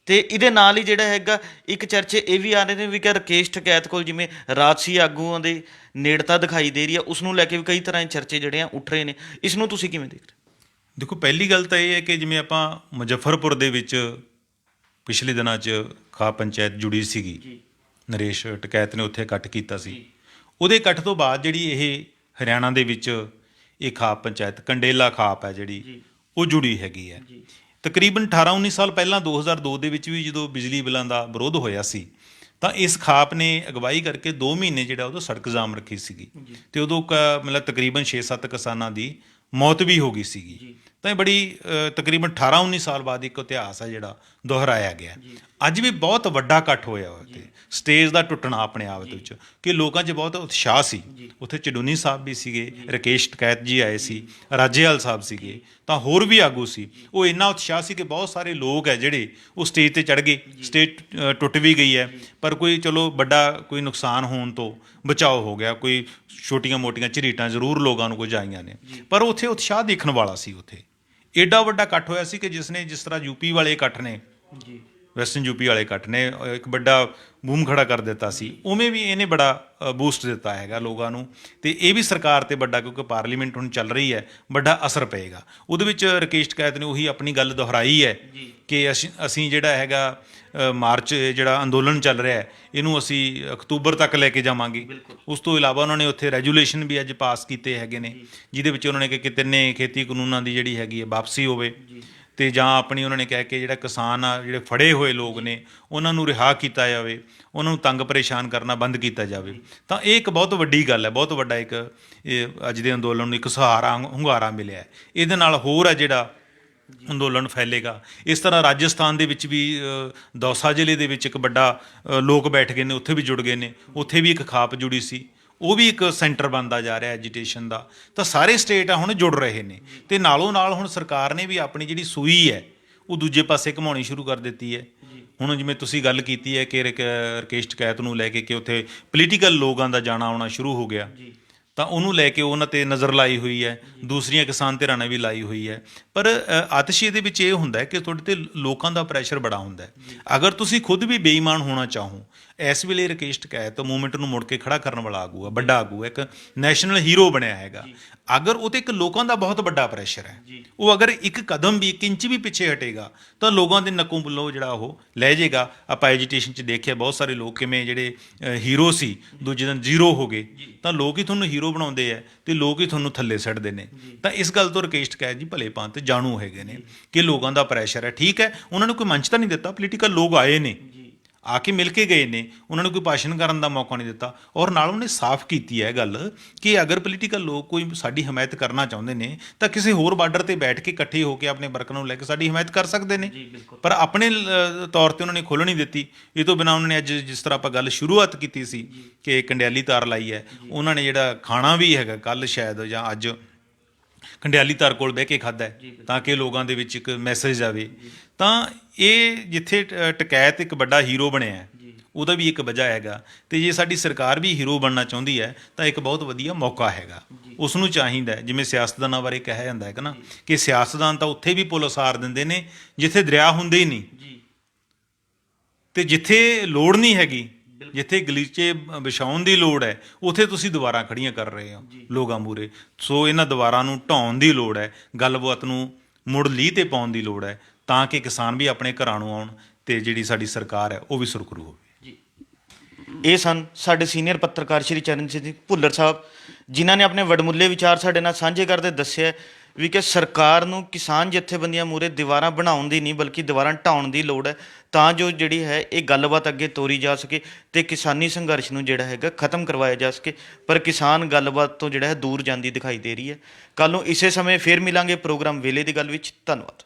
ਅਤੇ ਇਹਦੇ ਨਾਲ ਹੀ ਜਿਹੜਾ ਹੈਗਾ ਇੱਕ ਚਰਚੇ ਇਹ ਵੀ ਆ ਰਹੇ ਨੇ ਵੀ ਕਿ ਰਾਕੇਸ਼ ਟਕੈਤ ਕੋਲ ਜਿਵੇਂ ਰਾਜਸੀ ਆਗੂਆਂ ਦੇ ਨੇੜਤਾ ਦਿਖਾਈ ਦੇ ਰਹੀ ਹੈ, ਉਸ ਨੂੰ ਲੈ ਕੇ ਵੀ ਕਈ ਤਰ੍ਹਾਂ ਦੇ ਚਰਚੇ ਜਿਹੜੇ ਆ ਉੱਠ ਰਹੇ ਨੇ। ਇਸ ਨੂੰ ਤੁਸੀਂ ਕਿਵੇਂ ਦੇਖ ਰਹੇ? ਦੇਖੋ, ਪਹਿਲੀ ਗੱਲ ਤਾਂ ਇਹ ਹੈ ਕਿ ਜਿਵੇਂ ਆਪਾਂ ਮੁਜ਼ੱਫਰਪੁਰ ਦੇ ਵਿੱਚ ਪਿਛਲੇ ਦਿਨਾਂ 'ਚ ਖਾਪ ਪੰਚਾਇਤ ਜੁੜੀ ਸੀਗੀ, ਨਰੇਸ਼ ਟਕੈਤ ਨੇ ਉੱਥੇ ਇਕੱਠ ਕੀਤਾ ਸੀ। ਉਹਦੇ ਇਕੱਠ ਤੋਂ ਬਾਅਦ ਜਿਹੜੀ ਇਹ ਹਰਿਆਣਾ ਦੇ ਵਿੱਚ ਇਹ ਖਾਪ ਪੰਚਾਇਤ ਕੰਡੇਲਾ ਖਾਪ ਹੈ ਜਿਹੜੀ, ਉਹ ਜੁੜੀ ਹੈਗੀ ਹੈ। ਤਕਰੀਬਨ 18-19 ਸਾਲ ਪਹਿਲਾਂ 2002 ਦੇ ਵਿੱਚ ਵੀ ਜਦੋਂ ਬਿਜਲੀ ਬਿੱਲਾਂ ਦਾ ਵਿਰੋਧ ਹੋਇਆ ਸੀ, ਤਾਂ ਇਸ ਖਾਪ ਨੇ ਅਗਵਾਈ ਕਰਕੇ 2 ਮਹੀਨੇ ਜਿਹੜਾ ਉਦੋਂ ਸੜਕ ਜਾਮ ਰੱਖੀ ਸੀਗੀ। ਅਤੇ ਉਦੋਂ ਮਤਲਬ ਤਕਰੀਬਨ 6-7 ਕਿਸਾਨਾਂ ਦੀ ਮੌਤ ਵੀ ਹੋ ਗਈ ਸੀਗੀ। ਤਾਂ ਇਹ ਬੜੀ ਤਕਰੀਬਨ 18-19 ਸਾਲ ਬਾਅਦ ਇੱਕ ਇਤਿਹਾਸ ਹੈ ਜਿਹੜਾ ਦੁਹਰਾਇਆ ਗਿਆ। ਅੱਜ ਵੀ ਬਹੁਤ ਵੱਡਾ ਇਕੱਠ ਹੋਇਆ ਉੱਥੇ, ਸਟੇਜ ਦਾ ਟੁੱਟਣਾ ਆਪਣੇ ਆਪ ਦੇ ਵਿੱਚ, ਕਿ ਲੋਕਾਂ 'ਚ ਬਹੁਤ ਉਤਸ਼ਾਹ ਸੀ। ਉੱਥੇ ਚਡੂਨੀ ਸਾਹਿਬ ਵੀ ਸੀਗੇ, ਰਾਕੇਸ਼ ਟਕੈਤ ਜੀ ਆਏ ਸੀ, ਰਾਜੇਵਾਲ ਸਾਹਿਬ ਸੀਗੇ, ਤਾਂ ਹੋਰ ਵੀ ਆਗੂ ਸੀ। ਉਹ ਇੰਨਾ ਉਤਸ਼ਾਹ ਸੀ ਕਿ ਬਹੁਤ ਸਾਰੇ ਲੋਕ ਹੈ ਜਿਹੜੇ ਉਹ ਸਟੇਜ 'ਤੇ ਚੜ੍ਹ ਗਏ। ਸਟੇਜ ਟੁੱਟ ਵੀ ਗਈ ਹੈ, ਪਰ ਕੋਈ ਚਲੋ ਵੱਡਾ ਕੋਈ ਨੁਕਸਾਨ ਹੋਣ ਤੋਂ ਬਚਾਓ ਹੋ ਗਿਆ। ਕੋਈ ਛੋਟੀਆਂ ਮੋਟੀਆਂ ਝਰੀਟਾਂ ਜ਼ਰੂਰ ਲੋਕਾਂ ਨੂੰ ਕੁਝ ਆਈਆਂ ਨੇ, ਪਰ ਉੱਥੇ ਉਤਸ਼ਾਹ ਦੇਖਣ ਵਾਲਾ ਸੀ। ਉੱਥੇ ਏਡਾ ਵੱਡਾ ਇਕੱਠ ਹੋਇਆ ਸੀ ਕਿ ਜਿਸ ਤਰ੍ਹਾਂ ਯੂਪੀ ਵਾਲੇ ਇਕੱਠ ਨੇ, ਵੈਸਟਰਨ ਯੂਪੀ ਵਾਲੇ ਇਕੱਠ ਨੇ ਇੱਕ ਵੱਡਾ ਬੂਮ ਖੜਾ ਕਰ ਦਿੱਤਾ ਸੀ, ਉਵੇਂ ਵੀ ਇਹਨੇ ਬੜਾ ਬੂਸਟ ਦਿੱਤਾ ਹੈਗਾ ਲੋਕਾਂ ਨੂੰ। ਅਤੇ ਇਹ ਵੀ ਸਰਕਾਰ 'ਤੇ ਵੱਡਾ, ਕਿਉਂਕਿ ਪਾਰਲੀਮੈਂਟ ਹੁਣ ਚੱਲ ਰਹੀ ਹੈ, ਵੱਡਾ ਅਸਰ ਪਏਗਾ। ਉਹਦੇ ਵਿੱਚ ਰਾਕੇਸ਼ ਟਕੈਤ ਨੇ ਉਹੀ ਆਪਣੀ ਗੱਲ ਦੁਹਰਾਈ ਹੈ ਕਿ ਅਸੀਂ ਜਿਹੜਾ ਹੈਗਾ ਮਾਰਚ ਜਿਹੜਾ ਅੰਦੋਲਨ ਚੱਲ ਰਿਹਾ ਹੈ, ਇਹਨੂੰ ਅਸੀਂ ਅਕਤੂਬਰ ਤੱਕ ਲੈ ਕੇ ਜਾਵਾਂਗੇ। ਉਸ ਤੋਂ ਇਲਾਵਾ ਉਹਨਾਂ ਨੇ ਉੱਥੇ ਰੈਜੂਲੇਸ਼ਨ ਵੀ ਅੱਜ ਪਾਸ ਕੀਤੇ ਹੈਗੇ ਨੇ, ਜਿਹਦੇ ਵਿੱਚ ਉਹਨਾਂ ਨੇ ਕਿਹਾ ਕਿ ਤਿੰਨੇ ਖੇਤੀ ਕਾਨੂੰਨਾਂ ਦੀ ਜਿਹੜੀ ਹੈਗੀ ਹੈ ਵਾਪਸੀ ਹੋਵੇ, ਅਤੇ ਜਾਂ ਆਪਣੀ ਉਹਨਾਂ ਨੇ ਕਹਿ ਕੇ ਜਿਹੜਾ ਕਿਸਾਨ ਆ, ਜਿਹੜੇ ਫੜੇ ਹੋਏ ਲੋਕ ਨੇ, ਉਹਨਾਂ ਨੂੰ ਰਿਹਾ ਕੀਤਾ ਜਾਵੇ, ਉਹਨਾਂ ਨੂੰ ਤੰਗ ਪਰੇਸ਼ਾਨ ਕਰਨਾ ਬੰਦ ਕੀਤਾ ਜਾਵੇ। ਤਾਂ ਇਹ ਇੱਕ ਬਹੁਤ ਵੱਡੀ ਗੱਲ ਹੈ, ਬਹੁਤ ਵੱਡਾ ਇੱਕ ਅੱਜ ਦੇ ਅੰਦੋਲਨ ਨੂੰ ਇੱਕ ਸਹਾਰਾ, ਹੁੰਗਾਰਾ ਮਿਲਿਆ। ਇਹਦੇ ਨਾਲ ਹੋਰ ਹੈ ਜਿਹੜਾ ਅੰਦੋਲਨ ਫੈਲੇਗਾ। ਇਸ ਤਰ੍ਹਾਂ ਰਾਜਸਥਾਨ ਦੇ ਵਿੱਚ ਵੀ ਦੌਸਾ ਜ਼ਿਲ੍ਹੇ ਦੇ ਵਿੱਚ ਇੱਕ ਵੱਡਾ ਲੋਕ ਬੈਠ ਗਏ ਨੇ, ਉੱਥੇ ਵੀ ਜੁੜ ਗਏ ਨੇ। ਉੱਥੇ ਵੀ ਇੱਕ ਖਾਪ ਜੁੜੀ ਸੀ, ਉਹ ਵੀ ਇੱਕ ਸੈਂਟਰ ਬਣਦਾ ਜਾ ਰਿਹਾ ਐਜੀਟੇਸ਼ਨ ਦਾ। ਤਾਂ ਸਾਰੇ ਸਟੇਟ ਆ ਹੁਣ ਜੁੜ ਰਹੇ ਨੇ, ਅਤੇ ਨਾਲੋਂ ਨਾਲ ਹੁਣ ਸਰਕਾਰ ਨੇ ਵੀ ਆਪਣੀ ਜਿਹੜੀ ਸੂਈ ਹੈ ਉਹ ਦੂਜੇ ਪਾਸੇ ਘੁਮਾਉਣੀ ਸ਼ੁਰੂ ਕਰ ਦਿੱਤੀ ਹੈ। ਹੁਣ ਜਿਵੇਂ ਤੁਸੀਂ ਗੱਲ ਕੀਤੀ ਹੈ ਕਿ ਰਾਕੇਸ਼ ਟਕੈਤ ਨੂੰ ਲੈ ਕੇ ਕਿ ਉੱਥੇ ਪੋਲੀਟੀਕਲ ਲੋਕਾਂ ਦਾ ਜਾਣਾ ਆਉਣਾ ਸ਼ੁਰੂ ਹੋ ਗਿਆ, ਤਾਂ ਉਹਨੂੰ ਲੈ ਕੇ ਉਹਨਾਂ ਤੇ ਨਜ਼ਰ ਲਾਈ ਹੋਈ ਹੈ, ਦੂਸਰੀਆਂ ਕਿਸਾਨ ਧਿਰਾਂ ਨੇ ਵੀ ਲਾਈ ਹੋਈ ਹੈ। ਪਰ ਆਤਿਸ਼ੀ ਇਹਦੇ ਵਿੱਚ ਇਹ ਹੁੰਦਾ ਹੈ ਕਿ ਤੁਹਾਡੇ ਤੇ ਲੋਕਾਂ ਦਾ ਪ੍ਰੈਸ਼ਰ ਬੜਾ ਹੁੰਦਾ ਹੈ। ਅਗਰ ਤੁਸੀਂ ਖੁਦ ਵੀ ਬੇਈਮਾਨ ਹੋਣਾ ਚਾਹੋ, ਇਸ ਵੇਲੇ ਰਾਕੇਸ਼ ਟਿਕੈਤ ਮੂਵਮੈਂਟ ਨੂੰ ਮੁੜ ਕੇ ਖੜਾ ਕਰਨ ਵਾਲਾ ਆਗੂ ਆ, ਵੱਡਾ ਆਗੂ ਹੈ, ਇੱਕ ਨੈਸ਼ਨਲ ਹੀਰੋ ਬਣਿਆ ਹੈਗਾ। ਅਗਰ ਉਹ 'ਤੇ ਇੱਕ ਲੋਕਾਂ ਦਾ ਬਹੁਤ ਵੱਡਾ ਪ੍ਰੈਸ਼ਰ ਹੈ, ਉਹ ਅਗਰ ਇੱਕ ਕਦਮ ਵੀ, ਇੱਕ ਇੰਚ ਵੀ ਪਿੱਛੇ ਹਟੇਗਾ ਤਾਂ ਲੋਕਾਂ ਦੇ ਨੱਕੋਂ ਬੁੱਲੋਂ ਜਿਹੜਾ ਉਹ ਲੈ ਜਾਏਗਾ। ਆਪਾਂ ਐਜੀਟੇਸ਼ਨ 'ਚ ਦੇਖਿਆ ਬਹੁਤ ਸਾਰੇ ਲੋਕ ਕਿਵੇਂ ਜਿਹੜੇ ਹੀਰੋ ਸੀ ਦੂਜੇ ਦਿਨ ਜ਼ੀਰੋ ਹੋ ਗਏ। ਤਾਂ ਲੋਕ ਹੀ ਤੁਹਾਨੂੰ ਹੀਰੋ ਬਣਾਉਂਦੇ ਆ ਤੇ ਲੋਕ ਹੀ ਤੁਹਾਨੂੰ ਥੱਲੇ ਸੁੱਟਦੇ ਨੇ। ਤਾਂ ਇਸ ਗੱਲ ਤੋਂ ਰਾਕੇਸ਼ ਟਿਕੈਤ ਜੀ ਭਲੇ ਭਾਂਤ ਜਾਣੂ ਹੈਗੇ ਨੇ ਕਿ ਲੋਕਾਂ ਦਾ ਪ੍ਰੈਸ਼ਰ ਹੈ। ਠੀਕ ਹੈ, ਉਹਨਾਂ ਨੂੰ ਕੋਈ ਮੰਚ ਤਾਂ ਨਹੀਂ ਦਿੱਤਾ, ਪੋਲੀਟੀਕਲ ਲੋਕ ਆਏ ਨੇ, ਆ ਕੇ ਮਿਲ ਕੇ ਗਏ ਨੇ, ਉਹਨਾਂ ਨੂੰ ਕੋਈ ਭਾਸ਼ਣ ਕਰਨ ਦਾ ਮੌਕਾ ਨਹੀਂ ਦਿੱਤਾ। ਔਰ ਨਾਲ ਉਹਨੇ ਸਾਫ਼ ਕੀਤੀ ਹੈ ਗੱਲ ਕਿ ਅਗਰ ਪੋਲੀਟੀਕਲ ਲੋਕ ਕੋਈ ਸਾਡੀ ਹਮਾਇਤ ਕਰਨਾ ਚਾਹੁੰਦੇ ਨੇ ਤਾਂ ਕਿਸੇ ਹੋਰ ਬਾਰਡਰ ਤੇ ਬੈਠ ਕੇ ਇਕੱਠੇ ਹੋ ਕੇ ਆਪਣੇ ਵਰਕਰਾਂ ਨੂੰ ਲੈ ਕੇ ਸਾਡੀ ਹਮਾਇਤ ਕਰ ਸਕਦੇ ਨੇ, ਪਰ ਆਪਣੇ ਤੌਰ ਤੇ ਉਹਨਾਂ ਨੇ ਖੋਲ੍ਹ ਨਹੀਂ ਦਿੱਤੀ। ਇਹ ਤੋਂ ਬਿਨਾਂ ਉਹਨਾਂ ਨੇ ਅੱਜ ਜਿਸ ਤਰ੍ਹਾਂ ਆਪਾਂ ਗੱਲ ਸ਼ੁਰੂਆਤ ਕੀਤੀ ਸੀ ਕਿ ਕੰਡਿਆਲੀ ਤਾਰ ਲਾਈ ਹੈ, ਉਹਨਾਂ ਨੇ ਜਿਹੜਾ ਖਾਣਾ ਵੀ ਹੈਗਾ ਕੱਲ੍ਹ ਸ਼ਾਇਦ ਜਾਂ ਅੱਜ ਕੰਡਿਆਲੀ ਤਾਰ ਕੋਲ ਬਹਿ ਕੇ ਖਾਧਾ ਤਾਂ ਕਿ ਲੋਕਾਂ ਦੇ ਵਿੱਚ ਇੱਕ ਮੈਸੇਜ ਜਾਵੇ। ਤਾਂ ਇਹ ਜਿੱਥੇ ਟਿਕੈਤ ਇੱਕ ਵੱਡਾ ਹੀਰੋ ਬਣਿਆ, ਉਹਦਾ ਵੀ ਇੱਕ ਵਜ੍ਹਾ ਹੈਗਾ। ਤੇ ਜੇ ਸਾਡੀ ਸਰਕਾਰ ਵੀ ਹੀਰੋ ਬਣਨਾ ਚਾਹੁੰਦੀ ਹੈ ਤਾਂ ਇੱਕ ਬਹੁਤ ਵਧੀਆ ਮੌਕਾ ਹੈਗਾ। ਉਸ ਨੂੰ ਚਾਹੀਦਾ, ਜਿਵੇਂ ਸਿਆਸਤਦਾਨਾਂ ਬਾਰੇ ਕਿਹਾ ਜਾਂਦਾ ਹੈ ਨਾ ਕਿ ਸਿਆਸਤਦਾਨ ਤਾਂ ਉੱਥੇ ਵੀ ਪੁਲ ਉਸਾਰ ਦਿੰਦੇ ਨੇ ਜਿੱਥੇ ਦਰਿਆ ਹੁੰਦੇ ਹੀ ਨਹੀਂ, ਤੇ ਜਿੱਥੇ ਲੋੜ ਨਹੀਂ ਹੈਗੀ, ਜਿੱਥੇ ਗਲੀਚੇ ਵਿਛਾਉਣ ਦੀ ਲੋੜ ਹੈ, ਉੱਥੇ ਤੁਸੀਂ ਦੀਵਾਰਾਂ ਖੜੀਆਂ ਕਰ ਰਹੇ ਹੋ ਲੋਕਾਂ ਮੂਹਰੇ। ਸੋ ਇਹਨਾਂ ਦੀਵਾਰਾਂ ਨੂੰ ਢਾਉਣ ਦੀ ਲੋੜ ਹੈ, ਗੱਲਬਾਤ ਨੂੰ ਮੁੜ ਲੀਹ ਤੇ ਪਾਉਣ ਦੀ ਲੋੜ ਹੈ, ਤਾਂ ਕਿ ਕਿਸਾਨ ਵੀ ਆਪਣੇ ਘਰਾਂ ਨੂੰ ਆਉਣ ਤੇ ਜਿਹੜੀ ਸਾਡੀ ਸਰਕਾਰ ਹੈ ਉਹ ਵੀ ਸੁਰਖਰੂ ਹੋਵੇ। ਇਹ ਸਨ ਸਾਡੇ ਸੀਨੀਅਰ ਪੱਤਰਕਾਰ ਸ਼੍ਰੀ ਚਰਨਜੀਤ ਸਿੰਘ ਭੁੱਲਰ ਸਾਹਿਬ, ਜਿਨ੍ਹਾਂ ਨੇ ਆਪਣੇ ਵਡਮੁੱਲੇ ਵਿਚਾਰ ਸਾਡੇ ਨਾਲ ਸਾਂਝੇ ਕਰਦੇ ਦੱਸਿਆ ਵੀ ਕਿ ਸਰਕਾਰ ਨੂੰ ਕਿਸਾਨ ਜਥੇਬੰਦੀਆਂ ਮੂਹਰੇ ਦੀਵਾਰਾਂ ਬਣਾਉਣ ਦੀ ਨਹੀਂ ਬਲਕਿ ਦੀਵਾਰਾਂ ਢਾਉਣ ਦੀ ਲੋੜ ਹੈ, ਤਾਂ ਜੋ ਜਿਹੜੀ ਹੈ ਇਹ ਗੱਲਬਾਤ ਅੱਗੇ ਤੋਰੀ ਜਾ ਸਕੇ ਤੇ ਕਿਸਾਨੀ ਸੰਘਰਸ਼ ਨੂੰ ਜਿਹੜਾ ਹੈਗਾ ਖਤਮ ਕਰਵਾਇਆ ਜਾ ਸਕੇ। ਪਰ ਕਿਸਾਨ ਗੱਲਬਾਤ ਤੋਂ ਜਿਹੜਾ ਹੈ ਦੂਰ ਜਾਂਦੀ ਦਿਖਾਈ ਦੇ ਰਹੀ ਹੈ। ਕੱਲ੍ਹ ਨੂੰ ਇਸੇ ਸਮੇਂ ਫੇਰ ਮਿਲਾਂਗੇ ਪ੍ਰੋਗਰਾਮ ਵੇਲੇ ਦੀ ਗੱਲ ਵਿੱਚ। ਧੰਨਵਾਦ।